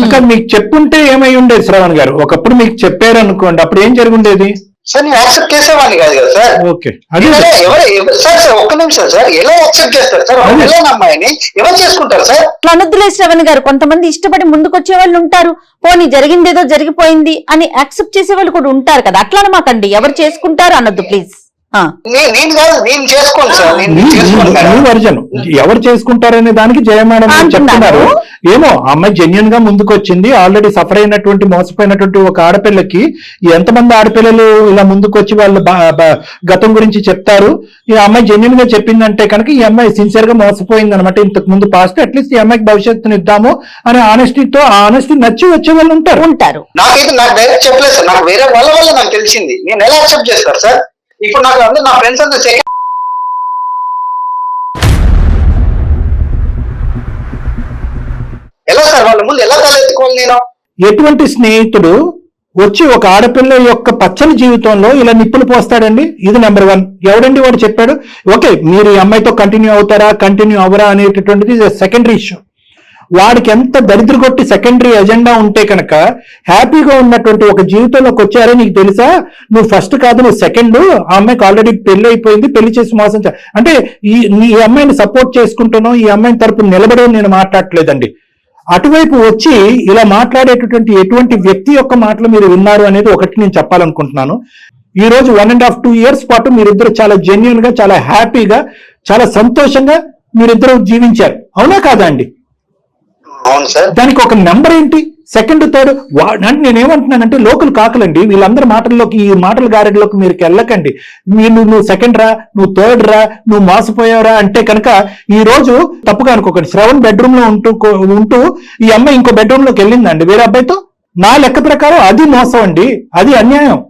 అక్కడ మీకు చెప్పుంటే ఏమై ఉండేది శ్రవణ్ గారు? ఒకప్పుడు మీకు చెప్పారు అనుకోండి, అప్పుడు ఏం జరుగుండేది? సార్ నేను యాక్సెప్ట్ చేసేవాడిని కాదు కదా సార్. ఓకే, సార్ ఒక్క నిమిషం సార్, ఎలా యాక్సెప్ట్ చేస్తారు సార్? ఎలా అమ్మాయిని ఎవరు చేసుకుంటారు సార్? అనొద్దులే శ్రవణ్ గారు, కొంతమంది ఇష్టపడి ముందుకొచ్చే వాళ్ళు ఉంటారు. పోనీ జరిగిందేదో జరిగిపోయింది అని యాక్సెప్ట్ చేసే వాళ్ళు కూడా ఉంటారు కదా, అట్లా అనమాకండి. ఎవరు చేసుకుంటారు అనొద్దు ప్లీజ్. నేను కాదు, నేను చేసుకోను సార్. వర్జన్ ఎవరు చేసుకుంటారనే దానికి జయమేడం చెప్తున్నారు. ఏమో అమ్మాయి జెన్యున్ గా ముందుకు వచ్చింది. ఆల్రెడీ సఫర్ అయినటువంటి మోసపోయినటువంటి ఒక ఆడపిల్లకి ఎంతమంది ఆడపిల్లలు ఇలా ముందుకు వచ్చి వాళ్ళ గతం గురించి చెప్తారు. ఈ అమ్మాయి జెన్యున్ గా చెప్పిందంటే కనుక ఈ అమ్మాయి సిన్సియర్ గా మోసపోయింది అనమాట. ఇంతకు ముందు పాస్ట్ అట్లీస్ట్ ఈ అమ్మాయికి భవిష్యత్తుని ఇద్దాము అనే ఆనెస్టీతో ఆ ఆనెస్టీ నచ్చి వచ్చే వాళ్ళు ఉంటారు. నాకైతే నాకు డైరెక్ట్ చెప్పలేదు సార్. నాకు వేరే వాళ్ళ వల్ల నాకు తెలిసింది. నేను ఎలా యాక్సెప్ట్ చేస్తారు సార్? ఇప్పుడు నాకు అందరూ నా ఫ్రెండ్స్ అంతా ఎలా సార్ వాళ్ళ ముందు ఎలా తలెత్తుకోవాలి నేను? ఎటువంటి స్నేహితుడు వచ్చి ఒక ఆడపిల్ల యొక్క పచ్చని జీవితంలో ఇలా నిప్పులు పోస్తాడండి? ఇది నెంబర్ 1. ఎవడండి వాడు చెప్పాడు? ఓకే, మీరు ఈ అమ్మాయితో కంటిన్యూ అవుతారా కంటిన్యూ అవరా అనేటటువంటిది సెకండరీ ఇష్యూ. వాడికి ఎంత దరిద్ర కొట్టి సెకండరీ ఎజెండా ఉంటే కనుక హ్యాపీగా ఉన్నటువంటి ఒక జీవితంలోకి వచ్చారో నీకు తెలుసా? నువ్వు ఫస్ట్ కాదు, నువ్వు సెకండ్. ఆ అమ్మాయికి ఆల్రెడీ పెళ్లి అయిపోయింది, పెళ్లి చేసి మోసం అంటే ఈ అమ్మాయిని సపోర్ట్ చేసుకుంటున్నావు, ఈ అమ్మాయిని తరపున నిలబడని నేను మాట్లాడట్లేదండి. అటువైపు వచ్చి ఇలా మాట్లాడేటటువంటి ఎటువంటి వ్యక్తి యొక్క మాటలు మీరు విన్నారు అనేది ఒకటి నేను చెప్పాలనుకుంటున్నాను. ఈ రోజు 1.5-2 years పాటు మీరిద్దరు చాలా జెన్యున్ గా, చాలా హ్యాపీగా, చాలా సంతోషంగా మీరిద్దరు జీవించారు. అవునా కాదా అండి? అవును సార్. దానికి ఒక నెంబర్ ఏంటి? సెకండ్, థర్డ్ అంటే నేనేమంటున్నానంటే లోకల్ కాకలండి. వీళ్ళందరి మాటల్లోకి, ఈ మాటల గారెడ్లోకి మీరు వెళ్ళకండి. నువ్వు సెకండ్ రా, నువ్వు థర్డ్ రా, నువ్వు మోసపోయావురా అంటే కనుక ఈ రోజు తప్పుగా అనుకోకండి. శ్రవణ్ బెడ్రూమ్ లో ఉంటూ ఈ అమ్మాయి ఇంకో బెడ్రూమ్ లోకి వెళ్ళిందండి వేరే అబ్బాయితో. నా లెక్క ప్రకారం అది మోసం అండి, అది అన్యాయం.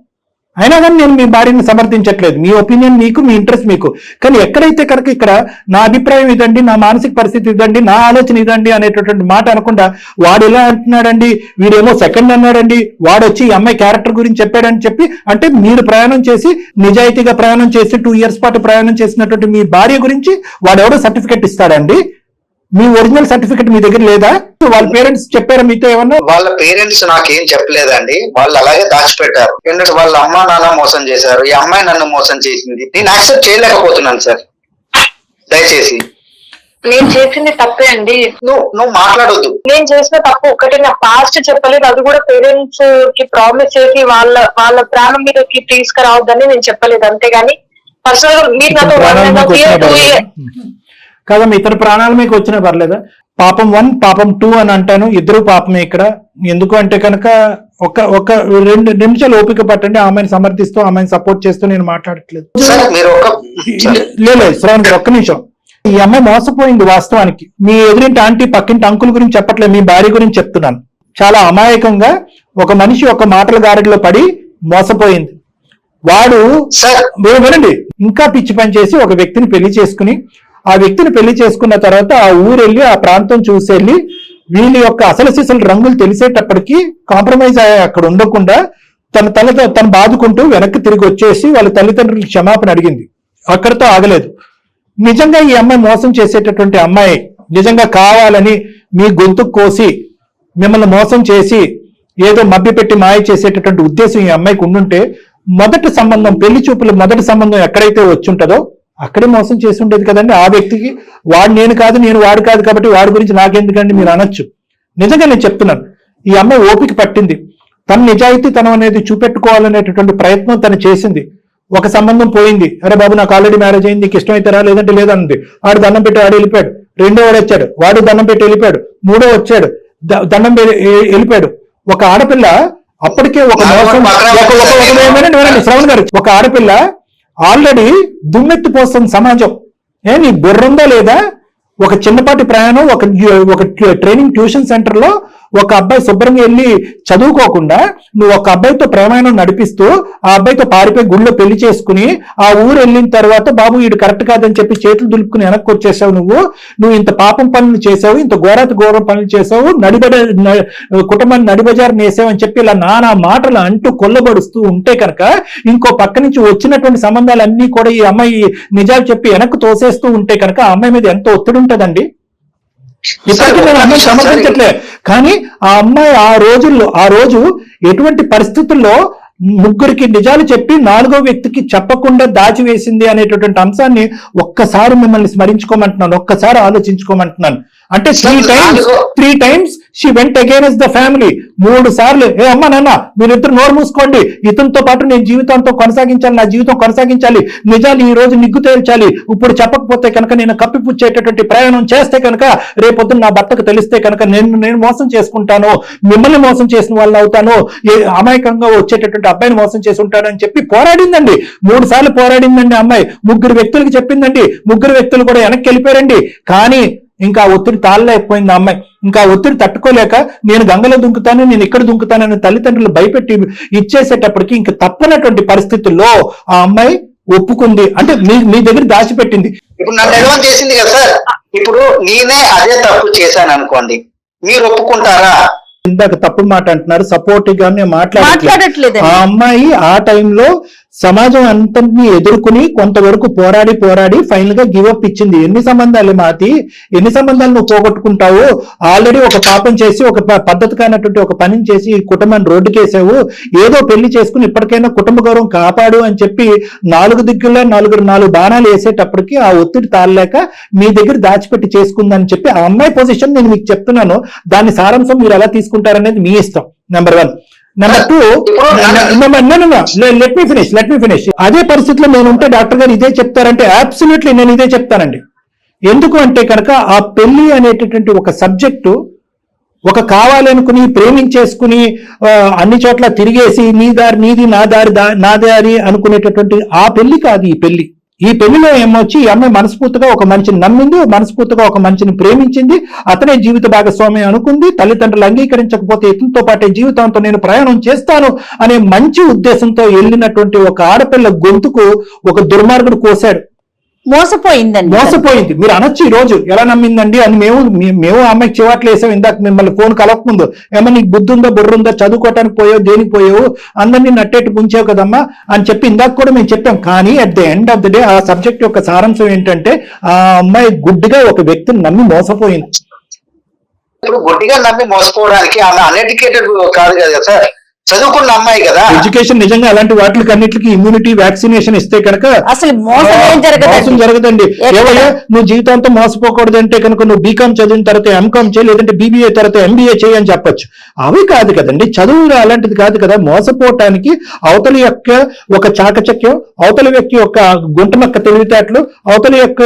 అయినా కానీ నేను మీ భార్యని సమర్థించట్లేదు. మీ ఒపీనియన్ మీకు, మీ ఇంట్రెస్ట్ మీకు. కానీ ఎక్కడైతే కనుక ఇక్కడ నా అభిప్రాయం ఇదండి, నా మానసిక పరిస్థితి ఇదండి, నా ఆలోచన ఇదండి అనేటటువంటి మాట అనకుండా వాడు ఎలా అంటున్నాడండి, వీడేమో సెకండ్ అన్నాడండి, వాడు వచ్చి ఈ అమ్మాయి క్యారెక్టర్ గురించి చెప్పాడని చెప్పి, అంటే మీరు ప్రయాణం చేసి నిజాయితీగా ప్రయాణం చేసి 2 years పాటు ప్రయాణం చేసినటువంటి మీ భార్య గురించి వాడెవడో సర్టిఫికెట్ ఇస్తాడండి? మీ ఒరిజినల్ సర్టిఫికెట్ మీ దగ్గర లేదా? వాళ్ళ పేరెంట్స్ చెప్పారా మీతో ఏమన్నా? వాళ్ళ పేరెంట్స్ నాకేం చెప్పలేదండి. వాళ్ళు అలాగే దాచిపెట్టారు. ఎందుకంటే వాళ్ళ అమ్మ నాన్న మోసం చేశారు, ఈ అమ్మాయి నన్ను మోసం చేసింది. నేను యాక్సెప్ట్ చేయలేకపోతున్నాను సార్. దయచేసి నేను చేసింది తప్పే అండి. నువ్వు మాట్లాడొద్దు. నేను చేసిన తప్పు ఒకటి, నా పాస్ట్ చెప్పలేదు. అది కూడా పేరెంట్స్ కి ప్రామిస్ చేసి వాళ్ళ ప్రాణం మీదకి తీసుకురావద్దని నేను చెప్పలేదు. అంతేగాని పర్సనల్ గా మీరు నాతో 1.5 years కదా, మీ ఇతర ప్రాణాలు మీకు వచ్చినా పర్లేదా? పాపం 1, పాపం 2 అని అంటాను. ఇద్దరు పాపమే ఇక్కడ. ఎందుకు అంటే కనుక ఒక 2 నిమిషాలు ఓపిక పట్టండి. ఆమెను సమర్థిస్తూ, ఆమెను సపోర్ట్ చేస్తూ నేను మాట్లాడట్లేదు. లేదు శ్రవణ్ గారు, ఒక్క నిమిషం. ఈ అమ్మాయి మోసపోయింది వాస్తవానికి. మీ ఎదురింటి ఆంటీ, పక్కింటి అంకుల్ గురించి చెప్పట్లేదు, మీ భార్య గురించి చెప్తున్నాను. చాలా అమాయకంగా ఒక మనిషి ఒక మాటల గాడిలో పడి మోసపోయింది. వాడు వినండి, ఇంకా పిచ్చి పని చేసి ఒక వ్యక్తిని పెళ్లి చేసుకుని, ఆ వ్యక్తిని పెళ్లి చేసుకున్న తర్వాత ఆ ఊరు వెళ్ళి, ఆ ప్రాంతం చూసి వెళ్ళి, వీళ్ళ యొక్క అసలు సిసలు రంగులు తెలిసేటప్పటికి కాంప్రమైజ్ అక్కడ ఉండకుండా తను బాదుకుంటూ వెనక్కి తిరిగి వచ్చేసి వాళ్ళ తల్లిదండ్రులకు క్షమాపణ అడిగింది. అక్కడితో ఆగలేదు. నిజంగా ఈ అమ్మాయి మోసం చేసేటటువంటి అమ్మాయి, నిజంగా కావాలని మీ గొంతు కోసి మిమ్మల్ని మోసం చేసి ఏదో మభ్యపెట్టి మాయ చేసేటటువంటి ఉద్దేశం ఈ అమ్మాయికి ఉండుంటే, మొదటి సంబంధం, పెళ్లి చూపుల మొదటి సంబంధం ఎక్కడైతే వచ్చి ఉంటుందో అక్కడే మోసం చేసి ఉండేది కదండి. ఆ వ్యక్తికి వాడు నేను కాదు, నేను వాడు కాదు కాబట్టి వాడి గురించి నాకెందుకండి మీరు అనొచ్చు. నిజంగా నేను చెప్తున్నాను, ఈ అమ్మాయి ఓపిక పట్టింది. తన నిజాయితీ తనం అనేది చూపెట్టుకోవాలనేటటువంటి ప్రయత్నం తను చేసింది. ఒక సంబంధం పోయింది, అరే బాబు నాకు ఆల్రెడీ మ్యారేజ్ అయింది, నీకు ఇష్టమైతారా లేదంటే లేదన్నది. వాడు దండం పెట్టి వాడు వెళ్ళిపోయాడు. రెండో వాడు వచ్చాడు, వాడు దండం పెట్టి వెళ్ళిపోయాడు. మూడో వచ్చాడు, దండం వెళ్ళిపోయాడు. ఒక ఆడపిల్ల అప్పటికే ఒక మోసం, శ్రవణ్ గారు, ఒక ఆడపిల్ల ఆల్రెడీ దుమ్మెత్తి పోస్తుంది సమాజం. నీ బుర్ర ఉందా లేదా? ఒక చిన్నపాటి ప్రయాణం, ఒక ట్రైనింగ్ ట్యూషన్ సెంటర్ లో ఒక అబ్బాయి శుభ్రంగా వెళ్ళి చదువుకోకుండా నువ్వు ఒక అబ్బాయితో ప్రేమాయణం నడిపిస్తూ ఆ అబ్బాయితో పారిపోయి గుళ్ళో పెళ్లి చేసుకుని ఆ ఊరు వెళ్ళిన తర్వాత బాబు వీడు కరెక్ట్ కాదని చెప్పి చేతులు దులుపుకుని వెనక్కి వచ్చేసావు. నువ్వు ఇంత పాపం పనులు చేసావు, ఇంత ఘోరం పనులు చేసావు, కుటుంబాన్ని నడిబజారు నేసావు అని చెప్పి ఇలా నానా మాటలు అంటూ కొల్లబడుస్తూ ఉంటే కనుక ఇంకో పక్క నుంచి వచ్చినటువంటి సంబంధాలన్నీ కూడా ఈ అమ్మాయి నిజాలు చెప్పి వెనక్కి తోసేస్తూ ఉంటే కనుక ఆ అమ్మాయి మీద ఎంత ఒత్తిడి ఉంటదండి. ఇప్పటికీ నేను అమ్మాయి సమర్థించట్లే, కానీ ఆ అమ్మాయి ఆ రోజు ఎటువంటి పరిస్థితుల్లో ముగ్గురికి నిజాలు చెప్పి నాలుగో వ్యక్తికి చెప్పకుండా దాచివేసింది అనేటటువంటి అంశాన్ని ఒక్కసారి మిమ్మల్ని స్మరించుకోమంటున్నాను, ఒక్కసారి ఆలోచించుకోమంటున్నాను. అంటే three times she went against the family. 3 సార్లు ఏ అమ్మ నాన్న మీరిద్దరు నోరు మూసుకోండి, ఇతనితో పాటు నేను జీవితంతో కొనసాగించాలి, నా జీవితం కొనసాగించాలి, నిజాలు ఈ రోజు నిగ్గు తేల్చాలి, ఇప్పుడు చెప్పకపోతే కనుక నేను కప్పిపుచ్చేటటువంటి ప్రయాణం చేస్తే కనుక రేపొద్దున నా భర్తకు తెలిస్తే కనుక నేను మోసం చేసుకుంటాను, మిమ్మల్ని మోసం చేసిన వాళ్ళని అవుతాను, అమాయకంగా వచ్చేటటువంటి అబ్బాయిని మోసం చేసి ఉంటాడని చెప్పి పోరాడిందండి. 3 సార్లు పోరాడిందండి అమ్మాయి. 3 వ్యక్తులకు చెప్పిందండి, 3 వ్యక్తులు కూడా వెనక్కి వెళ్ళిపోయారండి. కానీ ఇంకా ఒత్తిడి తాళలేకపోయింది ఆ అమ్మాయి. ఇంకా ఒత్తిడి తట్టుకోలేక నేను గంగలో దుంకుతాను, నేను ఇక్కడ దుంకుతానని తల్లిదండ్రులు భయపెట్టి ఇచ్చేసేటప్పటికి ఇంకా తప్పనటువంటి పరిస్థితుల్లో ఆ అమ్మాయి ఒప్పుకుంది. అంటే మీ దగ్గర దాచిపెట్టింది. ఇప్పుడు నన్ను ఎడవం చేసింది కదా సార్, ఇప్పుడు నేనే అదే తప్పు చేశాను అనుకోండి, మీరు ఒప్పుకుంటారా? ఇందాక తప్పుడు మాట అంటున్నారు, సపోర్టివ్ గా మాట్లాడట్లేదు. ఆ అమ్మాయి ఆ టైంలో సమాజం అంతటిని ఎదుర్కొని కొంతవరకు పోరాడి ఫైనల్ గా గివప్ ఇచ్చింది. ఎన్ని సంబంధాలు మాతి, ఎన్ని సంబంధాలు నువ్వు పోగొట్టుకుంటావు? ఆల్రెడీ ఒక పాపం చేసి ఒక పద్ధతి కానటువంటి ఒక పనిని చేసి కుటుంబాన్ని రోడ్డుకేసావు, ఏదో పెళ్లి చేసుకుని ఇప్పటికైనా కుటుంబ గౌరవం కాపాడు అని చెప్పి 4 దిక్కుల్లో 4 బాణాలు వేసేటప్పటికి ఆ ఒత్తిడి తాళలేక మీ దగ్గర దాచిపెట్టి చేసుకుందని చెప్పి ఆ అమ్మాయి పొజిషన్ నేను మీకు చెప్తున్నాను. దాని సారాంశం మీరు ఎలా తీసుకుంటారనేది మీ ఇష్టం. Number 1. Number 2, let me finish. అదే పరిస్థితిలో నేను ఉంటే డాక్టర్ గారు ఇదే చెప్తారంటే అబ్సల్యూట్లీ నేను ఇదే చెప్తానండి. ఎందుకు అంటే కనుక ఆ పెళ్లి అనేటటువంటి ఒక సబ్జెక్టు ఒక కావాలనుకుని ప్రేమించేసుకుని అన్ని చోట్ల తిరిగేసి నీ దారి నీది, నా దారి అనుకునేటటువంటి ఆ పెళ్లి కాదు ఈ పెళ్లి. ఈ పెళ్లిలో ఏమొచ్చి ఈ అమ్మాయి మనస్ఫూర్తిగా ఒక మనిషిని నమ్మింది, మనస్ఫూర్తిగా ఒక మనిషిని ప్రేమించింది, అతనే జీవిత భాగస్వామ్యం అనుకుంది. తల్లిదండ్రులు అంగీకరించకపోతే ఇతనితో పాటే జీవితంతో నేను ప్రయాణం చేస్తాను అనే మంచి ఉద్దేశంతో వెళ్ళినటువంటి ఒక ఆడపిల్ల గొంతుకు ఒక దుర్మార్గుడు కోసాడు. మోసపోయింది. మీరు అనొచ్చు ఈ రోజు ఎలా నమ్మిందండి అని. మేము అమ్మాయికి చివాట్లు వేసాం ఇందాక మిమ్మల్ని ఫోన్ కలవకముందు. ఏమన్నా నీకు బుద్ధి ఉందా, బుర్రుందా, చదువుకోవటానికి పోయావు, దేనికి పోయావు, అందరినీ నట్టేట్టు ముంచావు కదమ్మా అని చెప్పి ఇందాక కూడా మేము చెప్పాం. కానీ at the end of the day ఆ సబ్జెక్ట్ యొక్క సారాంశం ఏంటంటే ఆ అమ్మాయి గుడ్డిగా ఒక వ్యక్తిని నమ్మి మోసపోయింది. ఇప్పుడు గుడ్డిగా నమ్మి మోసపోవడానికి ఆమె అన్ఎడ్యుకేటెడ్ కాదు కదా సార్, చదువుకున్న అమ్మాయి కదా. ఎడ్యుకేషన్ నిజంగా అలాంటి వాటికి అన్నిటికీ ఇమ్యూనిటీ వ్యాక్సినేషన్ ఇస్తే కనుక అసలు మోసం జరగదండి. ఏవయ్యా నువ్వు జీవితాంతం మోసపోకూడదు అంటే కనుక నువ్వు బీకామ్ చదివిన తర్వాత ఎంకామ్ చేయి, లేదంటే బీబీఏ తర్వాత ఎంబీఏ చేయి అని చెప్పొచ్చు. అవి కాదు కదండి, చదువు అలాంటిది కాదు కదా. మోసపోవటానికి అవతలి యొక్క ఒక చాకచక్యం, అవతలి వ్యక్తి యొక్క గుంటనొక్క తెలివితేటలు, అవతలి యొక్క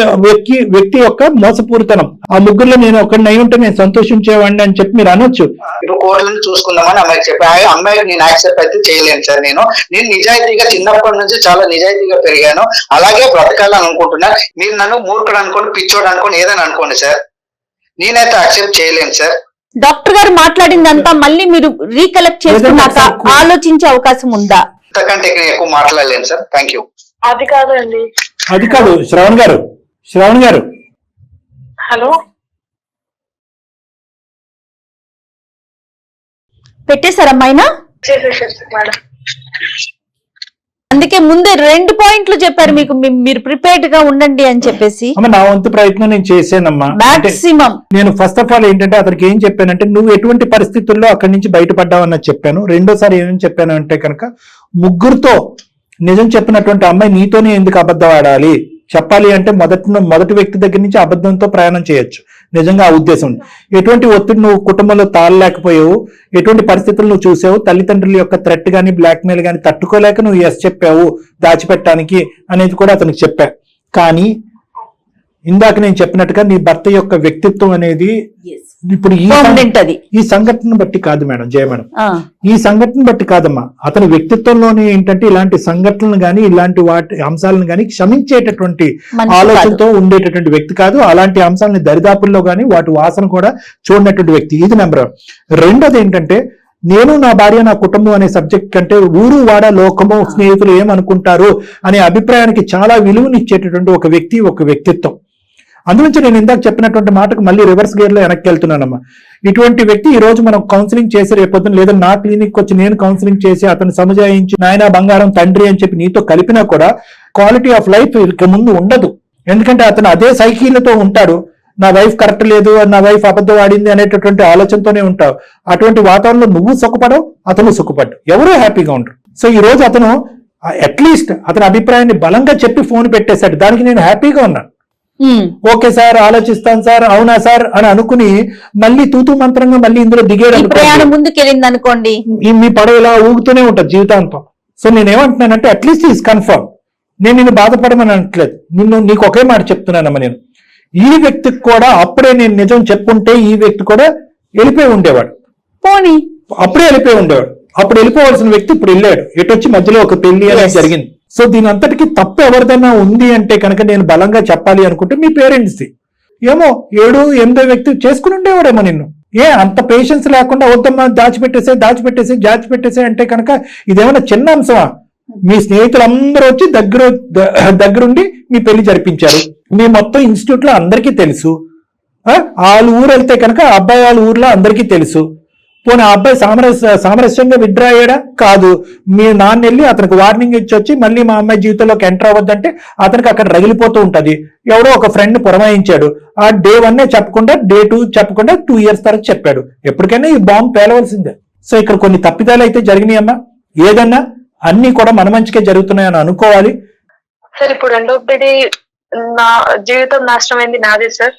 వ్యక్తి యొక్క మోసపూరితనం, ఆ ముగ్గురులో నేను ఒకడిని అయి ఉంటే నేను సంతోషించేవాడిని అని చెప్పి మీరు అనొచ్చు. ఇప్పుడు కోర్టులను చూసుకుందామని అమ్మాయికి చెప్పి అమ్మాయికి నేను యాక్సెప్ట్ అయితే చేయలేను సార్. నేను నిజాయితీగా చిన్నప్పటి నుంచి చాలా నిజాయితీగా పెరిగాను, అలాగే బ్రతకాలని అనుకుంటున్నా. మీరు నన్ను మూర్ఖుడు అనుకోండి, పిచ్చోడు అనుకోండి, ఏదైనా అనుకోండి సార్, నేనైతే యాక్సెప్ట్ చేయలేను సార్. డాక్టర్ గారు మాట్లాడిందంతా మళ్ళీ మీరు రీకలెక్ట్ చేసుకున్నాక ఆలోచించే అవకాశం ఉందా? ఇంతకంటే ఎక్కువ మాట్లాడలేను సార్. Thank you. అది కాదండి. అది కాదు శ్రవణ్ గారు హలో, పెట్టేశారమ్మాయినా? మేడం అందుకే ముందే 2 పాయింట్లు చెప్పారు మీకు, మీరు ప్రిపేర్డ్ గా ఉండండి అని చెప్పేసి. నా వంతు ప్రయత్నం నేను చేశానమ్మా. మాక్సిమం నేను ఫస్ట్ ఆఫ్ ఆల్ ఏంటంటే అతనికి ఏం చెప్పానంటే నువ్వు ఎటువంటి పరిస్థితుల్లో అక్కడి నుంచి బయటపడ్డావు అన్నది చెప్పాను. రెండోసారి ఏమని చెప్పాను అంటే కనుక ముగ్గురుతో నిజం చెప్పినటువంటి అమ్మాయి నీతోనే ఎందుకు అబద్ధం ఆడాలి, చెప్పాలి అంటే మొదటి వ్యక్తి దగ్గర నుంచి అబద్ధంతో ప్రయాణం చేయొచ్చు. నిజంగా ఆ ఉద్దేశం. ఎటువంటి ఒత్తిడి నువ్వు కుటుంబంలో తాళలేకపోయావు, ఎటువంటి పరిస్థితులు నువ్వు చూసావు, తల్లిదండ్రుల యొక్క థ్రెట్ గానీ బ్లాక్మెయిల్ గానీ తట్టుకోలేక నువ్వు ఎస్ చెప్పావు దాచిపెట్టడానికి అనేది కూడా అతనికి చెప్పా. కానీ ఇందాక నేను చెప్పినట్టుగా నీ భర్త యొక్క వ్యక్తిత్వం అనేది ఇప్పుడు ఈ సంఘటన బట్టి కాదు మేడం, జయ మేడం, ఈ సంఘటన బట్టి కాదమ్మా, అతని వ్యక్తిత్వంలోనే ఏంటంటే ఇలాంటి సంఘటనలు గాని ఇలాంటి వాటి అంశాలను గాని క్షమించేటటువంటి ఆలోచనతో ఉండేటటువంటి వ్యక్తి కాదు. అలాంటి అంశాలని దరిదాపుల్లో గాని వాటి వాసన కూడా చూడనటువంటి వ్యక్తి. ఇది నెంబర్ 1. రెండోది ఏంటంటే నేను నా భార్య నా కుటుంబం అనే సబ్జెక్ట్ కంటే ఊరు వాడ లోకము స్నేహితులు ఏమనుకుంటారు అనే అభిప్రాయానికి చాలా విలువనిచ్చేటటువంటి ఒక వ్యక్తి, ఒక వ్యక్తిత్వం. అందునుంచి నేను ఇందాక చెప్పినటువంటి మాటకు మళ్ళీ రివర్స్ గేర్ లో వెనక్కి వెళ్తున్నానమ్మా. ఇటువంటి వ్యక్తి ఈ రోజు మనం కౌన్సిలింగ్ చేసి రేపొద్దున లేదా నా క్లినిక్ వచ్చి నేను కౌన్సిలింగ్ చేసి అతను సమజాయించి నాయన బంగారం తండ్రి అని చెప్పి నీతో కలిపినా కూడా క్వాలిటీ ఆఫ్ లైఫ్ ఇక ముందు ఉండదు. ఎందుకంటే అతను అదే సైకిల్తో ఉంటాడు. నా వైఫ్ కరెక్ట్ లేదు, నా వైఫ్ అబద్ధం ఆడింది అనేటటువంటి ఆలోచనతోనే ఉంటావు. అటువంటి వాతావరణంలో నువ్వు సుఖపడవు, అతను సుఖపడ్డు, ఎవరూ హ్యాపీగా ఉంటారు. సో ఈ రోజు అతను అట్లీస్ట్ అతని అభిప్రాయాన్ని బలంగా చెప్పి ఫోన్ పెట్టేశాడు. దానికి నేను హ్యాపీగా ఉన్నాను. ఓకే సార్, ఆలోచిస్తాను సార్, అవునా సార్ అని అనుకుని మళ్ళీ తూతూ మంత్రంగా మళ్ళీ ఇందులో దిగేయడం ముందుకెళ్ళింది అనుకోండి, మీ పడవ ఇలా ఊగుతూనే ఉంటుంది జీవితాంతం. సో నేనేమంటున్నానంటే అట్లీస్ట్ ఈజ్ కన్ఫర్మ్. నేను నిన్ను బాధపడమని అనట్లేదు, నీకు ఒకే మాట చెప్తున్నానమ్మా. నేను ఈ వ్యక్తికి కూడా అప్పుడే నేను నిజం చెప్పుంటే ఈ వ్యక్తి కూడా వెళ్ళిపోయి ఉండేవాడు, అప్పుడే వెళ్ళిపోయి ఉండేవాడు. అప్పుడు వెళ్ళిపోవాల్సిన వ్యక్తి ఇప్పుడు వెళ్ళాడు, ఎటు వచ్చి మధ్యలో ఒక పెళ్లి అనేది జరిగింది. సో దీని అంతటికి తప్పు ఎవరిదైనా ఉంది అంటే కనుక నేను బలంగా చెప్పాలి అనుకుంటే మీ పేరెంట్స్ది. ఏమో 7, 8 వ్యక్తి చేసుకుని ఉండేవాడేమో నిన్ను. అంత పేషెన్స్ లేకుండా వద్దమ్మా దాచిపెట్టేసే అంటే కనుక ఇదేమన్నా చిన్న అంశమా? మీ స్నేహితులందరూ వచ్చి దగ్గరుండి మీ పెళ్లి జరిపించారు. మీ మొత్తం ఇన్స్టిట్యూట్ లో అందరికీ తెలుసు. వాళ్ళ ఊరు వెళ్తే కనుక అబ్బాయి వాళ్ళ ఊర్లో అందరికీ తెలుసు. పోనీ ఆ అబ్బాయి సామరస్యంగా విత్డ్రా అయ్యాడా? కాదు. మీ నాన్న వెళ్ళి అతనికి వార్నింగ్ ఇచ్చి వచ్చి మళ్ళీ మా అమ్మాయి జీవితంలోకి ఎంటర్ అవ్వద్దంటే అతనికి అక్కడ రగిలిపోతూ ఉంటది. ఎవడో ఒక ఫ్రెండ్ పురమాయించాడు. ఆ day 1 చెప్పకుండా day 2 చెప్పకుండా 2 years తర్వాత చెప్పాడు. ఎప్పటికైనా ఈ బాంబు పేలవలసిందే. సో ఇక్కడ కొన్ని తప్పిదాలు అయితే జరిగినాయమ్మా. ఏదన్నా అన్ని కూడా మన మంచికే జరుగుతున్నాయని అనుకోవాలి. సార్ ఇప్పుడు ఎండ్ ఆఫ్ ది డే నా జీవితం నాశనం అయింది నాదే సార్.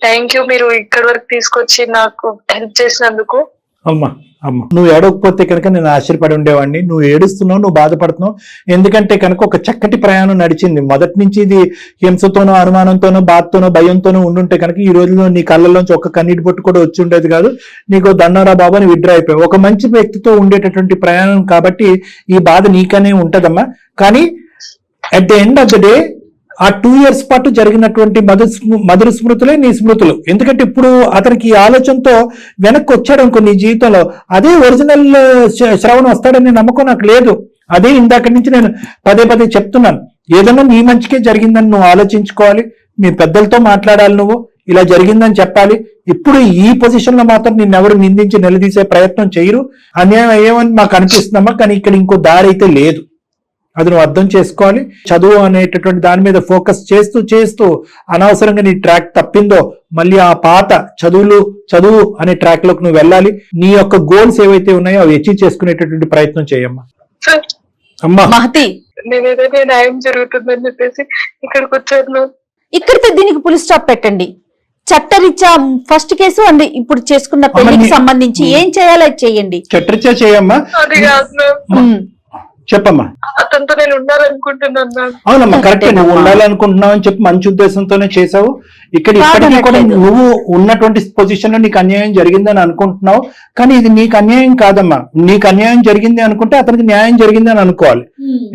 థ్యాంక్ యూ, మీరు ఇక్కడి వరకు తీసుకొచ్చి నాకు హెల్ప్ చేసినందుకు. అమ్మా నువ్వు ఏడవకపోతే కనుక నేను ఆశ్చర్యపడి ఉండేవాడిని. నువ్వు ఏడుస్తున్నావు, నువ్వు బాధపడుతున్నావు. ఎందుకంటే కనుక ఒక చక్కటి ప్రయాణం నడిచింది. మొదటి నుంచి ఇది హింసతోనో అనుమానంతోనో బాధతోనో భయంతోనో ఉండుంటే కనుక ఈ రోజులో నీ కళ్ళల్లోంచి ఒక కన్నీటి బొట్టు కూడా వచ్చి ఉండేది కాదు. నీకు దండారా బాబు అని విత్డ్రా అయిపోయావు. ఒక మంచి వ్యక్తితో ఉండేటటువంటి ప్రయాణం కాబట్టి ఈ బాధ నీకనే ఉంటదమ్మా. కానీ at the end of the day ఆ 2 years పాటు జరిగినటువంటి మధుర స్మృతులే నీ స్మృతులు. ఎందుకంటే ఇప్పుడు అతనికి ఈ ఆలోచనతో వెనక్కి వచ్చాడు అనుకో నీ జీవితంలో, అదే ఒరిజినల్ శ్రవణం వస్తాడని నమ్మకం నాకు లేదు. అదే ఇందాక నుంచి నేను పదే చెప్తున్నాను. ఏదన్నా నీ మంచికే జరిగిందని నువ్వు ఆలోచించుకోవాలి. మీ పెద్దలతో మాట్లాడాలి, నువ్వు ఇలా జరిగిందని చెప్పాలి. ఇప్పుడు ఈ పొజిషన్ లో మాత్రం నిన్నెవరు నిందించి నిలదీసే ప్రయత్నం చేయరు. అన్యాయం అయ్యేమని మాకు అనిపిస్తుందమ్మా. కానీ ఇక్కడ ఇంకో దారి అయితే లేదు, అది నువ్వు అర్థం చేసుకోవాలి. చదువు అనేటటువంటి దాని మీద ఫోకస్ చేస్తూ అనవసరంగా నీ ట్రాక్ తప్పిందో మళ్ళీ ఆ పాత చదువు అనే ట్రాక్ లోకి నువ్వు వెళ్ళాలి. నీ యొక్క గోల్స్ ఏవైతే ఉన్నాయో అవి అచీవ్ చేసుకునేటటువంటి ప్రయత్నం చేయమ్మా. అమ్మా నేనేదైనా న్యాయం జరుగుతుందని చెప్పేసి ఇక్కడికి వచ్చాను. ఇక్కడితో దీనికి ఫుల్ స్టాప్ పెట్టండి. చట్టరీత్యా ఫస్ట్ కేసు అండ్ ఇప్పుడు చేసుకున్న పెళ్లికి సంబంధించి ఏం చేయాలో అది చేయండి. చట్టరీత్యా చేయమ్మా. అది కాదు, చెప్పమ్మా. అతనితో నేను ఉండాలనుకుంటున్నాను. అవునమ్మా, కరెక్ట్. నువ్వు ఉండాలనుకుంటున్నావు అని చెప్పి మంచి ఉద్దేశంతోనే చేసావు. ఇప్పటికీ కూడా నువ్వు ఉన్నటువంటి పొజిషన్ లో నీకు అన్యాయం జరిగిందని అనుకుంటున్నావు. కానీ ఇది నీకు అన్యాయం కాదమ్మా. నీకు అన్యాయం జరిగింది అనుకుంటే అతనికి న్యాయం జరిగింది అని అనుకోవాలి.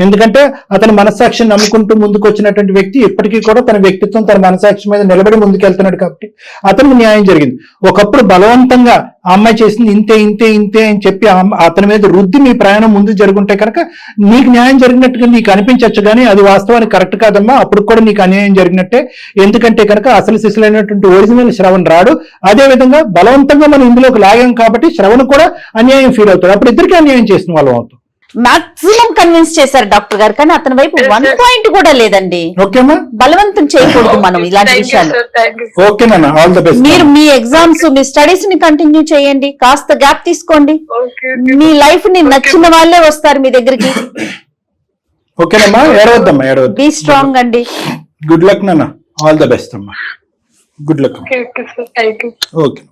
ఎందుకంటే అతని మనస్సాక్షిని నమ్ముకుంటూ ముందుకు వచ్చినటువంటి వ్యక్తి ఇప్పటికీ కూడా తన వ్యక్తిత్వం తన మనస్సాక్షి మీద నిలబడి ముందుకెళ్తున్నాడు కాబట్టి అతనికి న్యాయం జరిగింది. ఒకప్పుడు బలవంతంగా ఆ అమ్మాయి చేసింది ఇంతే అని చెప్పి అతని మీద రుద్ది మీ ప్రయాణం ముందు జరుగుంటే కనుక నీకు న్యాయం జరిగినట్టుగా నీకు అనిపించవచ్చు. కానీ అది వాస్తవానికి కరెక్ట్ కాదమ్మా. అప్పుడు కూడా నీకు అన్యాయం జరిగినట్టే. ఎందుకంటే కనుక అసలు శిశులైనటువంటి ఒరిజినల్ శ్రవణ్ రాడు. అదే విధంగా బలవంతంగా మనం ఇందులోకి లాగాం కాబట్టి శ్రవణ్ కూడా అన్యాయం ఫీల్ అవుతాడు. అప్పుడు ఇద్దరికి అన్యాయం చేసిన వాళ్ళం అవుతాం. మాక్సిమం కన్విన్స్ చేశారు డాక్టర్ గారు, కానీ అతని వైపు 1 point కూడా లేదండి. ఓకేమా, బలవంతం చేయకూడదు మనం ఇలాంటి విషయాలు. ఓకేనా, ఆల్ ద బెస్ట్. మీరు మీ ఎగ్జామ్స్ మీ స్టడీస్ ని కంటిన్యూ చేయండి, కాస్త గ్యాప్ తీసుకోండి. మీ లైఫ్ ని నచ్చిన వాళ్ళే వస్తారు మీ దగ్గరికి. ఓకేనమ్మా, ఏడవద్దమ్మా, ఏడవద్దు. బీ స్ట్రాంగ్ అండి. గుడ్ లక్ నాన్న, ఆల్ ద బెస్ట్ అమ్మా. Good luck. ఓకే.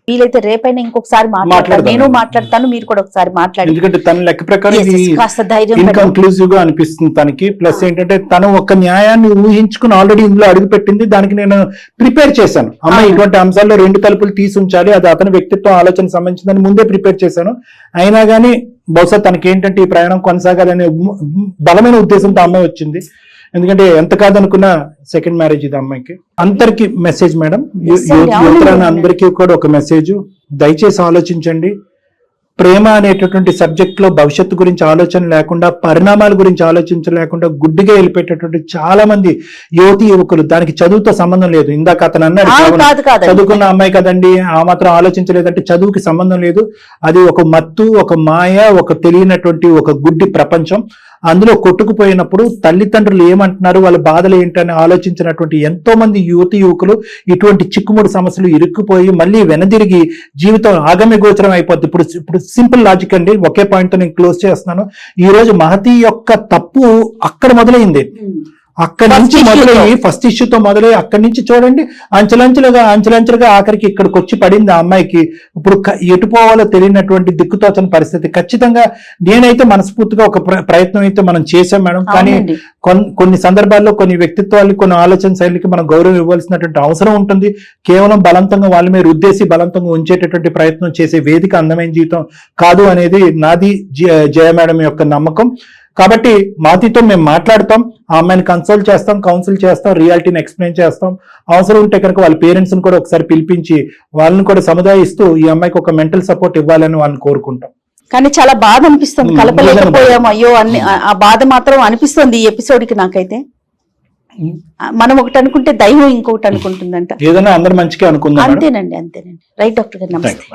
వీలైతే రేపైనా ఇంకొకసారి మాట్లాడతాను, మాట్లాడదాం. నేను మాట్లాడతాను, మీరు కూడా ఒకసారి మాట్లాడి ఎందుకంటే తన లెక్క ప్రకారం Yes, yes, కాస్త ధైర్యం ఇన్కన్క్లూజివ్ గా అనిపిస్తుంది తనకి. ప్లస్ ఏంటంటే తను ఒక న్యాయాన్ని ఊహించుకుని ఆల్రెడీ ఇందులో అడుగు పెట్టింది. దానికి నేను ప్రిపేర్ చేశాను. అమ్మాయి ఇటువంటి అంశాల్లో 2 తలుపులు తీసి ఉంచాలి, అది అతని వ్యక్తిత్వం ఆలోచన సంబంధించిందని ముందే ప్రిపేర్ చేశాను. అయినా కానీ బహుశా తనకి ఏంటంటే ఈ ప్రయాణం కొనసాగాలనే బలమైన ఉద్దేశంతో అమ్మాయి వచ్చింది. ఎందుకంటే ఎంత కాదనుకున్నా సెకండ్ మ్యారేజ్ ఇది అమ్మాయికి. అందరికి మెసేజ్ మేడం, యువతరాన్ని అందరికీ కూడా ఒక మెసేజ్, దయచేసి ఆలోచించండి. ప్రేమ అనేటటువంటి సబ్జెక్ట్ లో భవిష్యత్తు గురించి ఆలోచన లేకుండా, పరిణామాల గురించి ఆలోచించలేకుండా గుడ్డిగా వెళ్ళిపెట్టేటువంటి చాలా మంది యువతి యువకులు. దానికి చదువుతో సంబంధం లేదు. ఇందాక అతను అన్నాడు చదువుకున్న అమ్మాయి కదండి, ఆ మాత్రం ఆలోచించలేదంటే చదువుకి సంబంధం లేదు. అది ఒక మత్తు, ఒక మాయ, ఒక తెలియనటువంటి ఒక గుడ్డి ప్రపంచం. అందులో కొట్టుకుపోయినప్పుడు తల్లిదండ్రులు ఏమంటున్నారు, వాళ్ళ బాధలు ఏంటని ఆలోచించినటువంటి ఎంతో మంది యువతి యువకులు ఇటువంటి చిక్కుముడి సమస్యలు ఇరుక్కుపోయి మళ్ళీ వెనదిరిగి జీవితం ఆగమ్య గోచరం అయిపోద్ది. ఇప్పుడు సింపుల్ లాజిక్ అండి, ఒకే పాయింట్ తో నేను క్లోజ్ చేస్తున్నాను. ఈ రోజు మహతి యొక్క తప్పు అక్కడ మొదలైంది. అక్కడి నుంచి మొదలయ్యి ఫస్ట్ ఇష్యూతో మొదలయ్యి అక్కడి నుంచి చూడండి అంచెలంచెలుగా ఆఖరికి ఇక్కడికి వచ్చి పడింది ఆ అమ్మాయికి. ఇప్పుడు ఎటు పోవాలో తెలియనటువంటి దిక్కుతోచని పరిస్థితి. ఖచ్చితంగా నేనైతే మనస్ఫూర్తిగా ఒక ప్రయత్నం అయితే మనం చేశాం మేడం. కానీ కొన్ని సందర్భాల్లో కొన్ని వ్యక్తిత్వాలకి, కొన్ని ఆలోచన శైలికి మనం గౌరవం ఇవ్వాల్సినటువంటి అవసరం ఉంటుంది. కేవలం బలవంతంగా వాళ్ళ మీద రుద్దేసి బలవంతంగా ఉంచేటటువంటి ప్రయత్నం చేసే వేదిక అందమైన జీవితం కాదు అనేది నాది జయ మేడం యొక్క నమ్మకం. కాబట్టి మాతితో మేము మాట్లాడతాం, ఆ అమ్మాయిని కన్సల్ట్ చేస్తాం, కౌన్సిల్ చేస్తాం, రియాలిటీని ఎక్స్ప్లెయిన్ చేస్తాం. అవసరం ఉంటే కనుక వాళ్ళ పేరెంట్స్ ని కూడా ఒకసారి పిలిపించి వాళ్ళని కూడా సముదాయిస్తూ ఈ అమ్మాయికి ఒక మెంటల్ సపోర్ట్ ఇవ్వాలని వాళ్ళని కోరుకుంటాం. కానీ చాలా బాధ అనిపిస్తుంది, కలపలేకపోయాము అయ్యో అన్ని, ఆ బాధ మాత్రం అనిపిస్తుంది ఈ ఎపిసోడ్ కి. నాకైతే మనం ఒకటి అనుకుంటే దైవం ఇంకొకటి అనుకుంటుందంట. ఏదైనా అందరు మంచిగా అనుకుందాం. అంతేనండి. రైట్ డాక్టర్ గారు, నమస్తే.